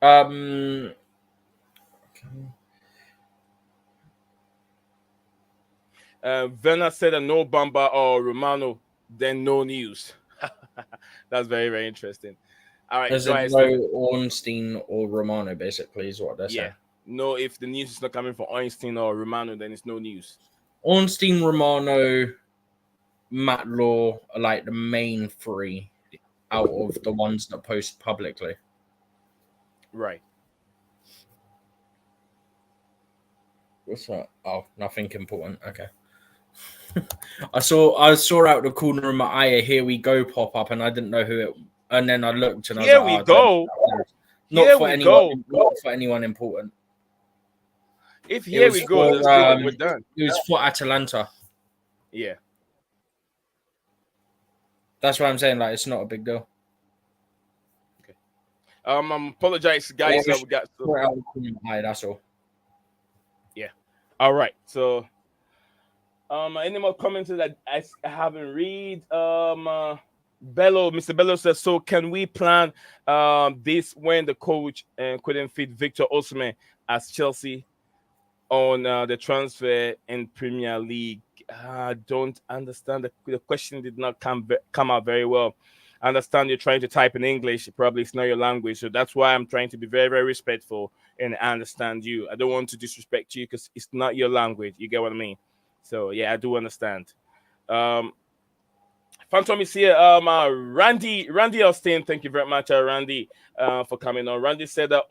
S2: Okay.
S1: Werner said no Bamba or Romano, then no news. That's very, very interesting. All right,
S2: there's no Ornstein or Romano, basically, is what they're saying.
S1: Yeah, no. If the news is not coming from Ornstein or Romano, then it's no news.
S2: Ornstein, Romano, Matt Law are like the main three out of the ones that post publicly.
S1: Right.
S2: What's that? Oh, nothing important. Okay. I saw out the corner of my eye "Here we go" pop up, and I didn't know who it. And then I looked, and I was
S1: Here we go.
S2: Not for anyone important.
S1: If here we go, we're done.
S2: It was for Atalanta.
S1: Yeah.
S2: That's what I'm saying. Like, it's not a big deal.
S1: Okay. Apologize, guys. We got.
S2: That's all.
S1: Yeah. All right. So. Any more comments that I haven't read? Mr. Bello says, so can we plan this when the coach couldn't fit Victor Osimhen as Chelsea on the transfer in Premier League? I don't understand. The question did not come out very well. I understand you're trying to type in English. Probably it's not your language. So that's why I'm trying to be very, very respectful and understand you. I don't want to disrespect you because it's not your language. You get what I mean? So yeah, I do understand. Phantom is here. Randy Austin, thank you very much, Randy, for coming on. Randy said that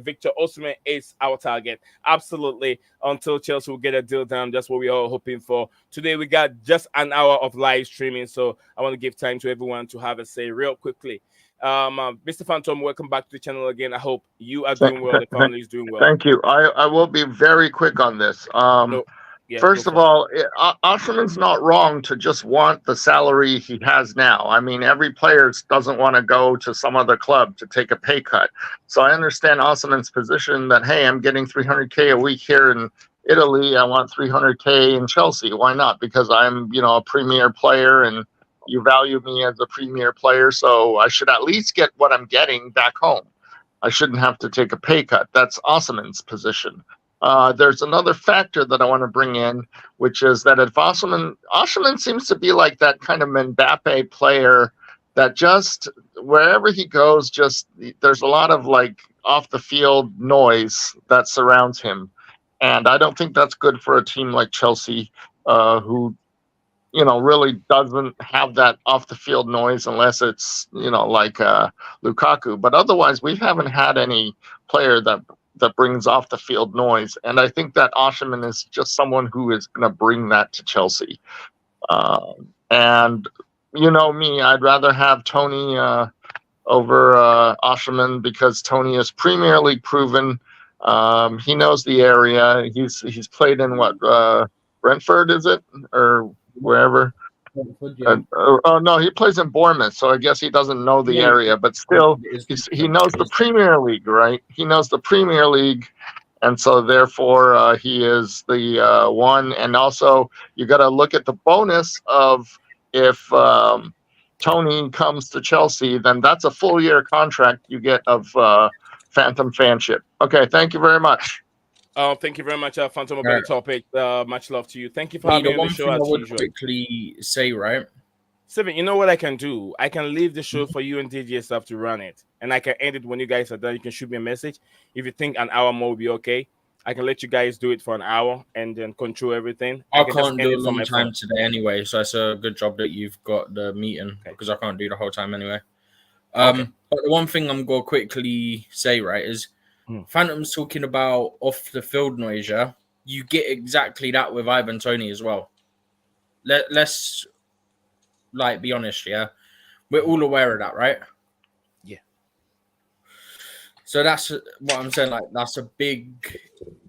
S1: Victor Osimhen is our target. Absolutely. Until Chelsea will get a deal done, that's what we're all hoping for. Today we got just an hour of live streaming, so I want to give time to everyone to have a say real quickly. Mr. Phantom, welcome back to the channel again. I hope you are doing well. The family is doing well.
S3: Thank you. I will be very quick on this.
S1: Yeah,
S3: first of all, Osimhen's not wrong to just want the salary he has now. I mean, every player doesn't want to go to some other club to take a pay cut. So I understand Osimhen's position that, hey, I'm getting 300K a week here in Italy. I want 300K in Chelsea. Why not? Because I'm, a premier player and you value me as a premier player. So I should at least get what I'm getting back home. I shouldn't have to take a pay cut. That's Osimhen's position. there's another factor that I want to bring in, which is that if Osimhen seems to be like that kind of Mbappe player that just wherever he goes, just there's a lot of like off the field noise that surrounds him, and I don't think that's good for a team like Chelsea, who really doesn't have that off the field noise unless it's like Lukaku. But otherwise, we haven't had any player that brings off the field noise, and I think that Osimhen is just someone who is going to bring that to Chelsea. And me, I'd rather have Toney over Osimhen because Toney is Premier League proven. He knows the area. He's played in what Brentford, is it, or wherever? Oh no, he plays in Bournemouth, so I guess he doesn't know the area, but still, he knows the Premier League, right? He knows the Premier League, and so therefore he is the one. And also, you got to look at the bonus of if Toney comes to Chelsea, then that's a full year contract you get of Phantom fanship. Okay, thank you very much.
S1: Thank you very much, Phantom, about the topic. Much love to you. Thank you for having me on the show.
S2: I would quickly say, right?
S1: Steven, you know what I can do? I can leave the show for you and DJ stuff to run it, and I can end it when you guys are done. You can shoot me a message. If you think an hour more will be okay, I can let you guys do it for an hour and then control everything.
S2: I can't do a long time today anyway, so it's a good job that you've got the meeting because I can't do the whole time anyway. But the one thing I'm going to quickly say, right, is Phantom's talking about off the field noise, yeah? You get exactly that with Ivan Toney as well. Let's be honest, yeah? We're all aware of that, right?
S1: Yeah.
S2: So that's what I'm saying, that's a big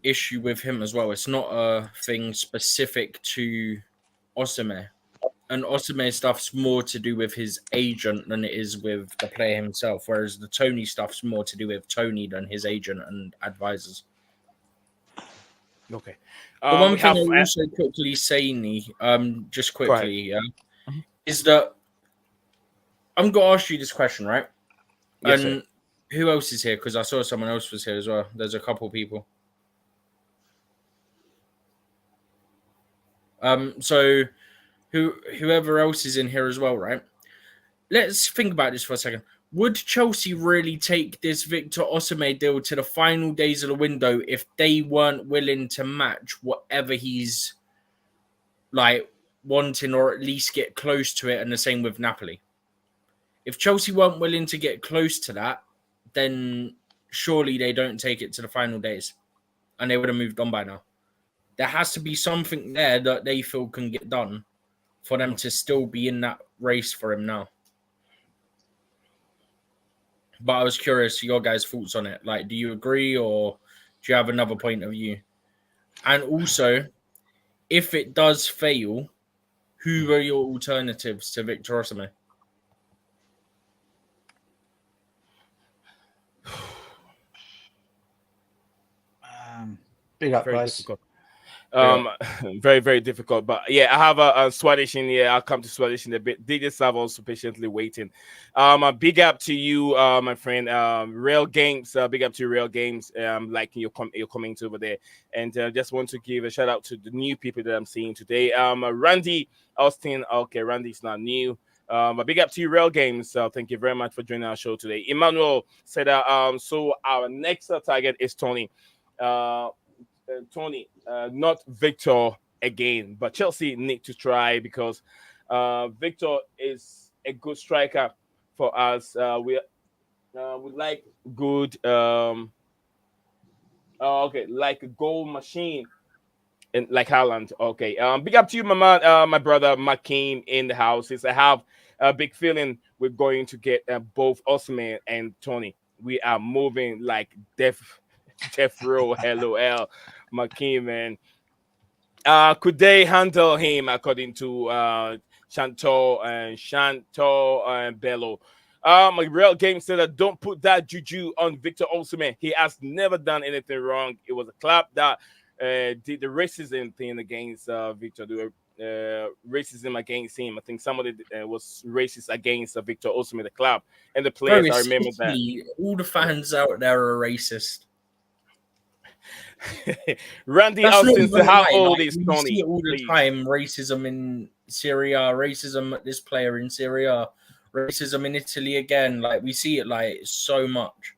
S2: issue with him as well. It's not a thing specific to Osimhen. And Osimhen stuff's more to do with his agent than it is with the player himself, whereas the Toney stuff's more to do with Toney than his agent and advisors.
S1: Okay.
S2: The one thing I'll also quickly say, just quickly, is that I'm going to ask you this question, right?
S1: Yes,
S2: and who else is here? Because I saw someone else was here as well. There's a couple people. So whoever else is in here as well, right? Let's think about this for a second. Would Chelsea really take this Victor Osimhen deal to the final days of the window if they weren't willing to match whatever he's wanting, or at least get close to it? And the same with Napoli. If Chelsea weren't willing to get close to that, then surely they don't take it to the final days, and they would have moved on by now. There has to be something there that they feel can get done for them to still be in that race for him now. But I was curious your guys' thoughts on it. Do you agree, or do you have another point of view? And also, if it does fail, who are your alternatives to Victor Osimhen?
S4: Big up, guys.
S1: Difficult. Very, very difficult. But yeah, I have a Swedish in here. I'll come to Swedish in a bit. DJ Sav also patiently waiting. A big up to you, my friend. Real Games. Big up to Real Games. Like your comments over there, and just want to give a shout out to the new people that I'm seeing today. Randy Austin. Okay, Randy's not new. A big up to you, Real Games. Thank you very much for joining our show today. Emmanuel said, so our next target is Toney. Toney, not Victor again, but Chelsea need to try because Victor is a good striker for us. We like good, like a goal machine, and like Haaland. Okay, big up to you, my man, my brother Makeem in the house. I have a big feeling we're going to get both Osimhen and Toney. We are moving like death row. LOL, Makeem, man. Could they handle him according to Chantal and Bello? My Real Game said that don't put that juju on Victor Osimhen. He has never done anything wrong. It was a club that did the racism thing against Victor. Racism against him. I think somebody was racist against Victor Osimhen, the club, and the players. I remember that
S2: all the fans out there are racist.
S1: Randy
S2: That's not
S1: Austin
S2: even
S1: said,
S2: a
S1: "How
S2: lie.
S1: old
S2: Like,
S1: is
S2: we
S1: Tony?"
S2: see it all the
S1: Please.
S2: time. Racism in Syria, racism at this player in Syria, racism in Italy again. Like, we see it like so much.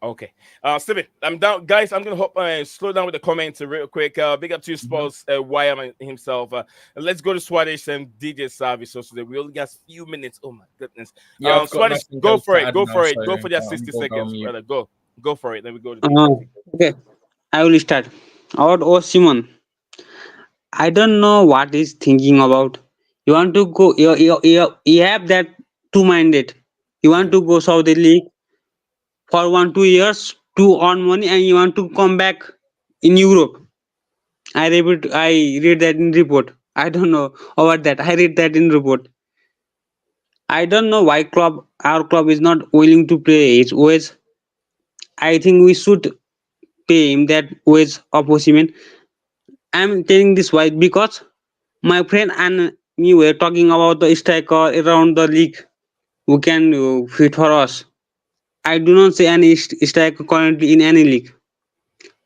S1: Okay. Steven, I'm down. Guys, I'm going to hop slow down with the comments real quick. Big up to Sports Wyam himself. Let's go to Swedish and DJ Savi. So we only got a few minutes. Oh, my goodness.
S2: Yeah, I've got
S1: Swedish,
S2: nothing
S1: go
S2: else
S1: for
S2: to
S1: it.
S2: add
S1: Go
S2: now,
S1: for it.
S2: so
S1: Go for that
S2: I'm
S1: 60
S2: gonna go on
S1: seconds,
S2: mute.
S1: brother. Go for it. Then we go to DJ.
S4: Okay, I will start. About Osimhen, I don't know what he's thinking about. You want to go, you have that two-minded. You want to go Saudi League for 1 2 years to earn money, and you want to come back in Europe. I read that in report. I don't know about that. I read that in report. I don't know why our club is not willing to pay his wage. I think we should pay him that wage of Osimhen. I'm telling this why because my friend and me were talking about the striker around the league who can fit for us. I do not see any striker currently in any league.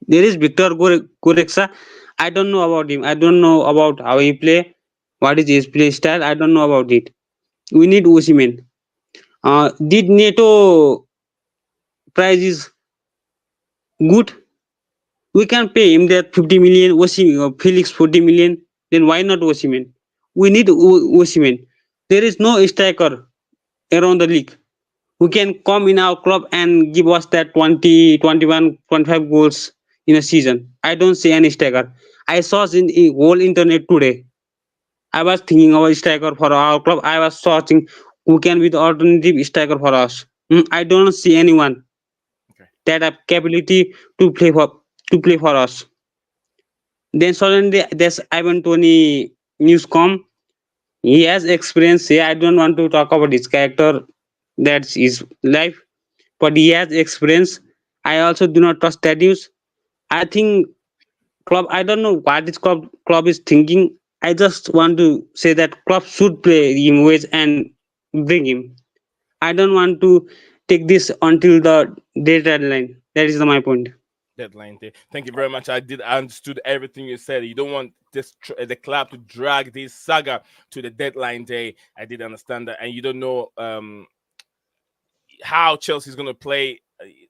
S4: There is Victor Gorexa. I don't know about him. I don't know about how he play. What is his play style? I don't know about it. We need Osimhen. Did NATO price is good? We can pay him that 50 million. Felix 40 million. Then why not Osimhen? We need Osimhen. There is no striker around the league who can come in our club and give us that 20, 21, 25 goals in a season. I don't see any striker. I saw in the whole internet today. I was thinking of a striker for our club. I was searching who can be the alternative striker for us. I don't see anyone
S1: Okay.
S4: that have capability to play for us. Then suddenly there's Ivan Toney news come. He has experience. Yeah, I don't want to talk about his character. That's his life. But he has experience. I also do not trust that news. I think club. I don't know what this club is thinking. I just want to say that club should play him with and bring him. I don't want to take this until the deadline. That is my point.
S1: Deadline day. Thank you very much. I understood everything you said. You don't want the club to drag this saga to the deadline day. I did understand that, and you don't know how Chelsea's going to play.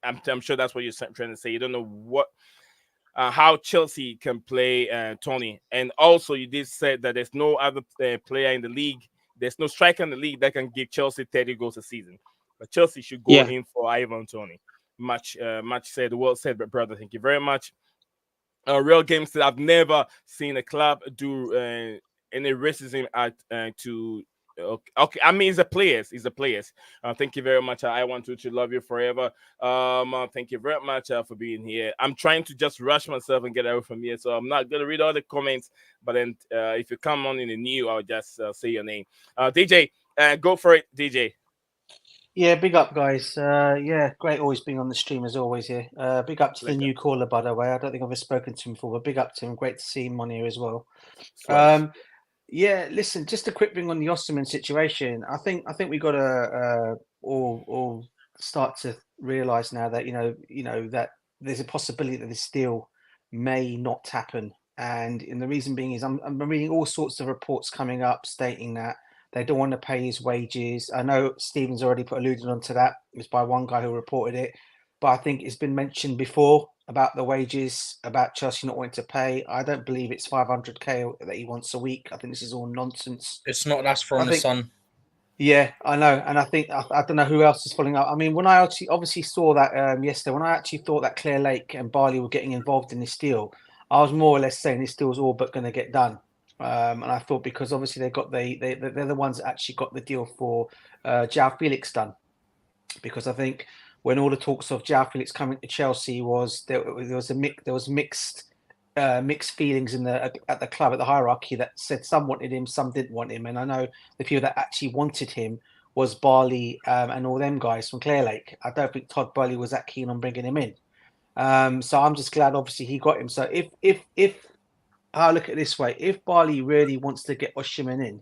S1: I'm sure that's what you're trying to say. You don't know what how Chelsea can play Tony, and also you did say that there's no other player in the league. There's no striker in the league that can give Chelsea 30 goals a season. But Chelsea should go
S4: Yeah.
S1: in for Ivan Tony. Much said, well said, brother. Thank you very much. Real games that I've never seen a club do any racism to. Okay, I mean, it's the players. It's the players. Thank you very much. I want to love you forever. Thank you very much for being here. I'm trying to just rush myself and get away from here, so I'm not gonna read all the comments. But then, if you come on in the new, I'll just say your name. DJ, go for it, DJ.
S5: Yeah, big up, guys. Yeah, great always being on the stream as always here. Big up to the
S1: Pleasure.
S5: new caller, by the way. I don't think I've ever spoken to him before, but big up to him. Great to see him on here as well.
S1: Swedish.
S5: Yeah, listen, just a quick thing on the Osimhen situation. I think we got to all start to realise now that that there's a possibility that this deal may not happen, and the reason being is I'm reading all sorts of reports coming up stating that they don't want to pay his wages. I know Stephen's already alluded on to that. It was by one guy who reported it, but I think it's been mentioned before about the wages, about Chelsea not wanting to pay. I don't believe it's 500k that he wants a week. I think this is all nonsense.
S2: It's not. That's from
S5: I
S2: the
S5: think-
S2: Sun.
S5: Yeah, I know, and I think I don't know who else is following up. I mean, when I obviously saw that yesterday, when I actually thought that Clear Lake and Barley were getting involved in this deal, I was more or less saying this deal's all but going to get done. And I thought because obviously they're the ones that actually got the deal for João Felix done, because I think when all the talks of João Felix coming to Chelsea there was mixed feelings at the club, at the hierarchy, that said some wanted him, some didn't want him, and I know the people that actually wanted him was Barley and all them guys from Clear Lake. I don't think Todd Burley was that keen on bringing him in. So I'm just glad obviously he got him. So if I look at it this way, if Barley really wants to get Osimhen in,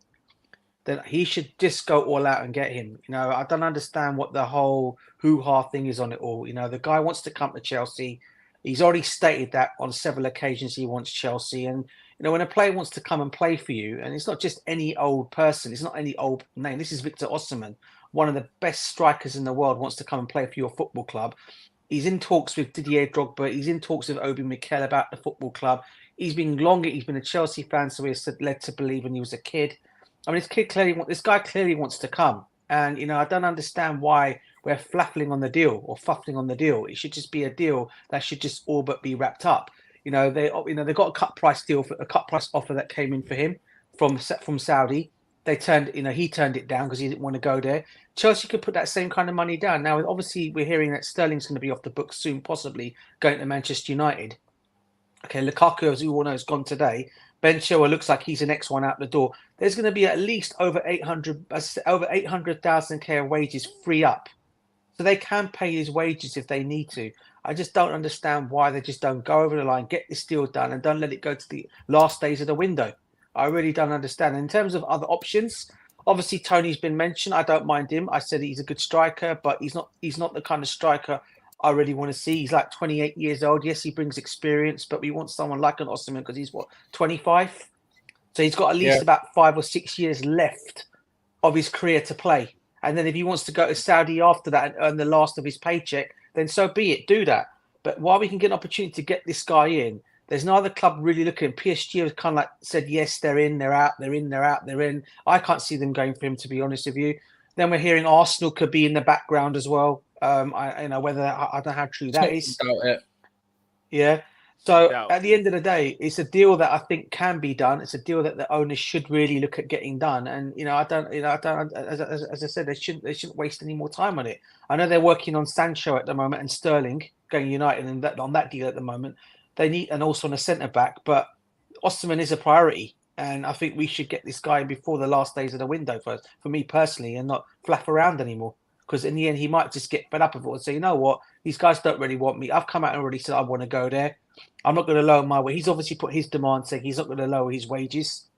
S5: then he should just go all out and get him. I don't understand what the whole hoo-ha thing is on it all. The guy wants to come to Chelsea. He's already stated that on several occasions he wants Chelsea. And when a player wants to come and play for you, and it's not just any old person, it's not any old name. This is Victor Osimhen, one of the best strikers in the world, wants to come and play for your football club. He's in talks with Didier Drogba. He's in talks with Obi Mikel about the football club. He's been a Chelsea fan, so he's led to believe when he was a kid. I mean, this guy clearly wants to come. And, I don't understand why we're fluffing on the deal. It should just be a deal that should just all but be wrapped up. They got a cut price offer that came in for him from Saudi. He turned it down because he didn't want to go there. Chelsea could put that same kind of money down. Now, obviously, we're hearing that Sterling's going to be off the books soon, possibly going to Manchester United. Okay, Lukaku, as we all know, has gone today. Ben Chilwell looks like he's the next one out the door. There's going to be at least over 800,000 of wages free up, so they can pay his wages if they need to. I just don't understand why they just don't go over the line, get this deal done, and don't let it go to the last days of the window. I really don't understand. In terms of other options, obviously Toney's been mentioned. I don't mind him. I said he's a good striker, but he's not the kind of striker I really want to see. He's like 28 years old. Yes, he brings experience, but we want someone like an Osimhen because he's 25? So he's got at least about 5 or 6 years left of his career to play. And then if he wants to go to Saudi after that and earn the last of his paycheck, then so be it. Do that. But while we can get an opportunity to get this guy in, there's no other club really looking. PSG has kind of like said, yes, they're in, they're out, they're in, they're out, they're in. I can't see them going for him, to be honest with you. Then we're hearing Arsenal could be in the background as well. I don't know how true that is. Yeah. So at the end of the day, it's a deal that I think can be done. It's a deal that the owners should really look at getting done. And I don't. As I said, they shouldn't waste any more time on it. I know they're working on Sancho at the moment and Sterling going United and on that deal at the moment. They need, and also on a centre back, but Osimhen is a priority. And I think we should get this guy before the last days of the window first, for me personally, and not flap around anymore. Because in the end, he might just get fed up of it and say, you know what, these guys don't really want me. I've come out and already said I want to go there. I'm not going to lower my wage. He's obviously put his demand saying he's not going to lower his wages.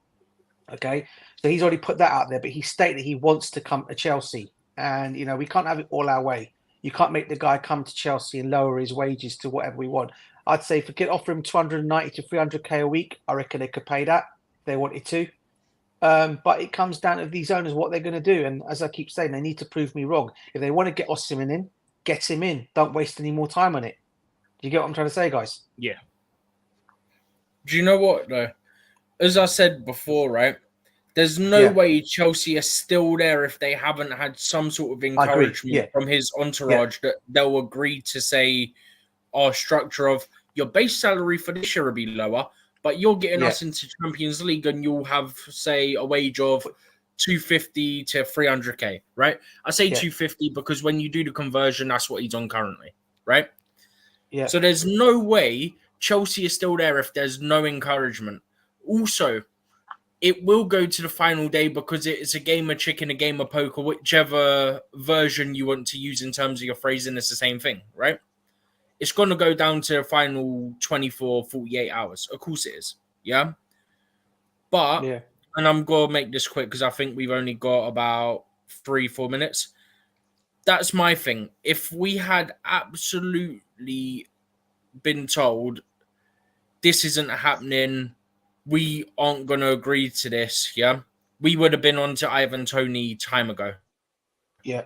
S5: Okay, so he's already put that out there, but he stated he wants to come to Chelsea. And, we can't have it all our way. You can't make the guy come to Chelsea and lower his wages to whatever we want. I'd say if we could offer him 290 to 300k a week, I reckon they could pay that if they wanted to. But it comes down to these owners, what they're going to do. And as I keep saying, they need to prove me wrong. If they want to get Osimhen in, get him in. Don't waste any more time on it. Do you get what I'm trying to say, guys?
S1: Yeah.
S2: Do you know what, though? As I said before, right? There's no way Chelsea are still there if they haven't had some sort of encouragement from his entourage that they'll agree to say our structure of your base salary for this year will be lower, but you're getting us into Champions League and you'll have, say, a wage of 250 to 300k, right? I say 250 because when you do the conversion, that's what he's on currently, right? Yeah. So there's no way Chelsea is still there if there's no encouragement. Also, it will go to the final day because it's a game of chicken, a game of poker, whichever version you want to use in terms of your phrasing, it's the same thing, right? It's going to go down to the final 24, 48 hours. Of course it is, yeah? But, and I'm going to make this quick because I think we've only got about 3-4 minutes. That's my thing. If we had absolutely been told this isn't happening, we aren't going to agree to this, yeah? We would have been on to Ivan Toney time ago.
S5: Yeah.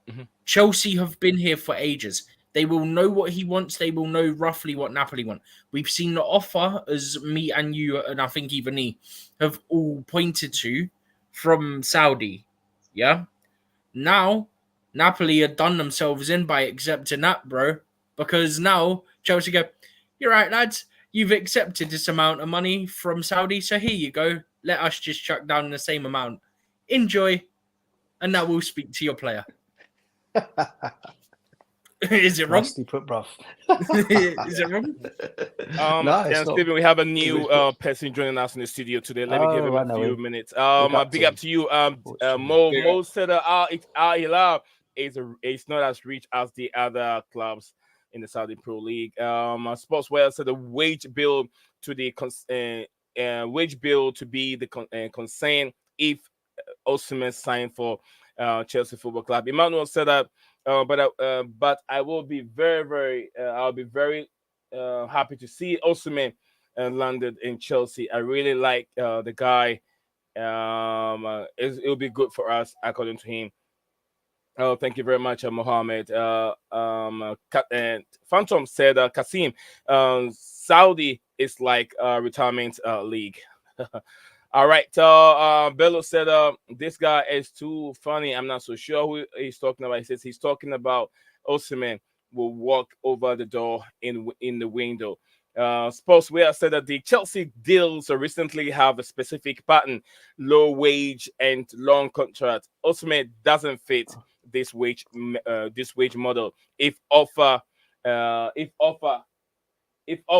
S2: Mm-hmm. Chelsea have been here for ages. They will know what he wants. They will know roughly what Napoli want. We've seen the offer, as me and you, and I think even he, have all pointed to from Saudi, yeah? Now, Napoli have done themselves in by accepting that, bro, because now Chelsea go, you're right, lads. You've accepted this amount of money from Saudi, so here you go. Let us just chuck down the same amount. Enjoy, and now we'll speak to your player. Is it wrong?
S5: Rusty put, bruv.
S2: Is it wrong?
S1: And Stephen, we have a new person joining us in the studio today. Let me give him a few minutes. Big up to you. Mo said Al-Hilal is not as rich as the other clubs in the Saudi Pro League. Sportswear said the wage bill to be the concern if Osimhen signed for Chelsea Football Club. Emmanuel said that, but I will be very happy to see Osimhen landed in Chelsea. I really like the guy. It'll be good for us, according to him. Oh, thank you very much, Mohammed. And Phantom said, Kasim, Saudi is like retirement league. All right. Bello said, this guy is too funny. I'm not so sure who he's talking about. He says he's talking about Osimhen will walk over the door in the window. Sportswear said that the Chelsea deals recently have a specific pattern: low wage and long contract. Osimhen doesn't fit this wage model. If offer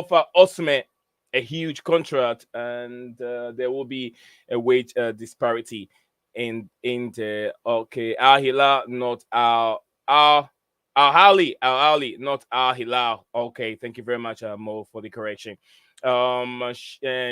S1: Osimhen a huge contract, and there will be a wage disparity in the Al Hilal, not Al Ahly, not Al Hilal. Okay, thank you very much, Mo, for the correction. Shemek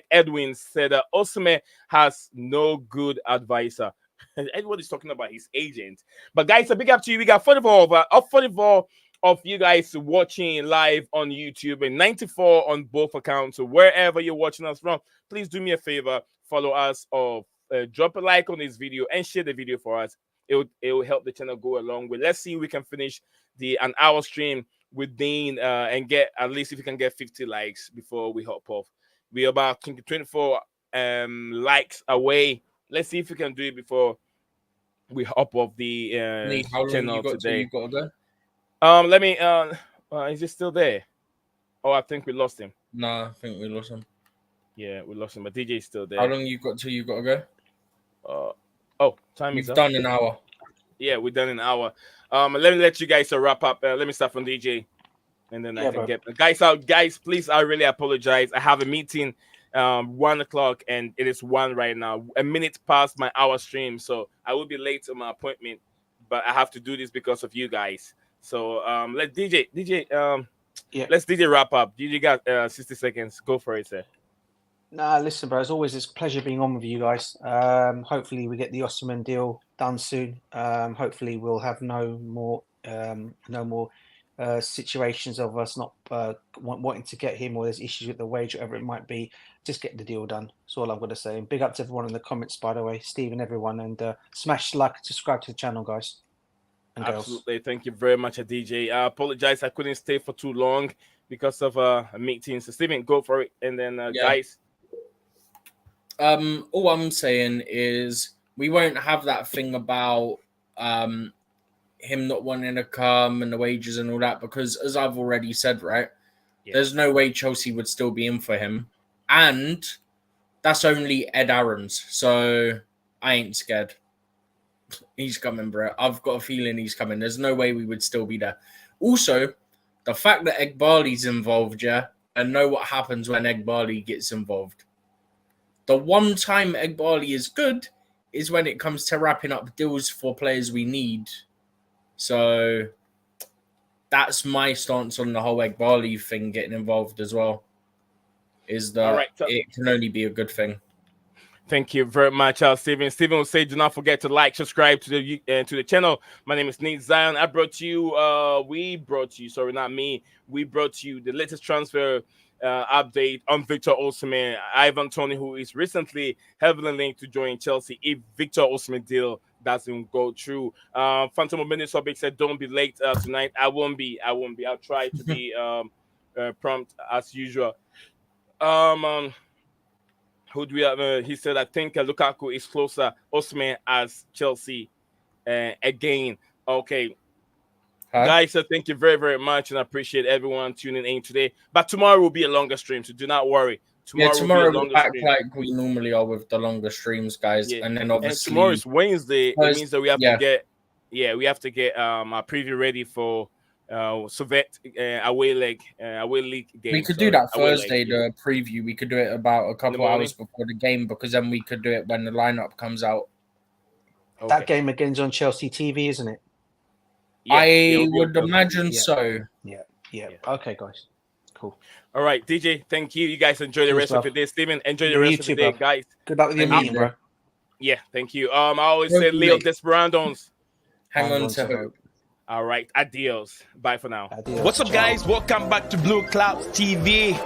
S1: Edwin said Osimhen has no good advisor. Everybody's talking about his agent. But guys, a big up to you. We got 44 of you guys watching live on YouTube and 94 on both accounts. So wherever you're watching us from, please do me a favor, follow us or drop a like on this video and share the video for us. It will help the channel go along with. Let's see if we can finish an hour stream with Dean and get at least if we can get 50 likes before we hop off. We're about 24 likes away. Let's see if we can do it before we hop off the channel today.
S2: You gotta go?
S1: Let me. Is he still there? Oh, I think we lost him.
S2: No, I think we lost him.
S1: Yeah, we lost him, but DJ is still there.
S2: How long you got till you gotta
S1: go? Time
S2: You've
S1: is up.
S2: done an hour.
S1: Yeah, we're done an hour. Let me let you guys wrap up. Let me start from DJ, and then I can get guys out. Guys, please, I really apologize. I have a meeting 1 o'clock, and it is 1 right now. A minute past my hour stream, so I will be late to my appointment. But I have to do this because of you guys. So let DJ. Let's DJ wrap up. DJ got 60 seconds. Go for it, sir.
S5: Nah, listen, bro. As always, it's a pleasure being on with you guys. Hopefully, we get the Osimhen deal done soon. Hopefully, we'll have no more situations of us not wanting to get him, or there's issues with the wage, whatever it might be. Just get the deal done. That's all I'm going to say. And big up to everyone in the comments, by the way, Steve and everyone. And smash like and subscribe to the channel, guys. And
S1: Absolutely.
S5: girls.
S1: Thank you very much, DJ. I apologize. I couldn't stay for too long because of a meeting. So, Steven, go for it. And then, guys.
S2: All I'm saying is we won't have that thing about him not wanting to come and the wages and all that, because as I've already said, right, there's no way Chelsea would still be in for him. And that's only Ed Aarons. So I ain't scared. He's coming, bro. I've got a feeling he's coming. There's no way we would still be there. Also, the fact that Egbali's involved, and know what happens when Egbali gets involved. The one time Egbali is good is when it comes to wrapping up deals for players we need. So that's my stance on the whole Egbali thing getting involved as well. Is that it can only be a good thing.
S1: Thank you very much, Steven. Steven will say, do not forget to like, subscribe to the channel. My name is Nate Zion. We brought you the latest transfer update on Victor Osimhen, Ivan Toney, who is recently heavily linked to join Chelsea if Victor Osimhen deal doesn't go through. Phantom of Minisobic said, don't be late tonight. I won't be. I'll try to be prompt as usual. Who do we have? He said, I think Lukaku is closer. Osimhen as Chelsea again. Okay. Guys, thank you very, very much, and I appreciate everyone tuning in today. But tomorrow will be a longer stream, so do not worry.
S2: Tomorrow we'll be back like we normally are with the longer streams, guys. Yeah. And then obviously
S1: tomorrow is Wednesday. It means that we have to get our preview ready for Soviet away league game.
S2: We could do that Thursday, the preview. We could do it about a couple hours before the game, because then we could do it when the lineup comes out.
S5: Okay. That game again's on Chelsea TV, isn't it?
S2: Yeah, I would imagine so.
S5: Yeah. Okay, guys. Cool.
S1: All right, DJ, thank you. You guys enjoy the rest of the day. Steven, enjoy the rest of the day, guys.
S5: Good luck with your meeting, bro.
S1: Yeah, thank you. I always say Leo Desperados.
S2: Hang on to hope.
S1: All right, adios. Bye for now.
S5: Adios.
S1: What's up,
S5: Ciao.
S1: guys? Welcome back to Blue Clouds TV.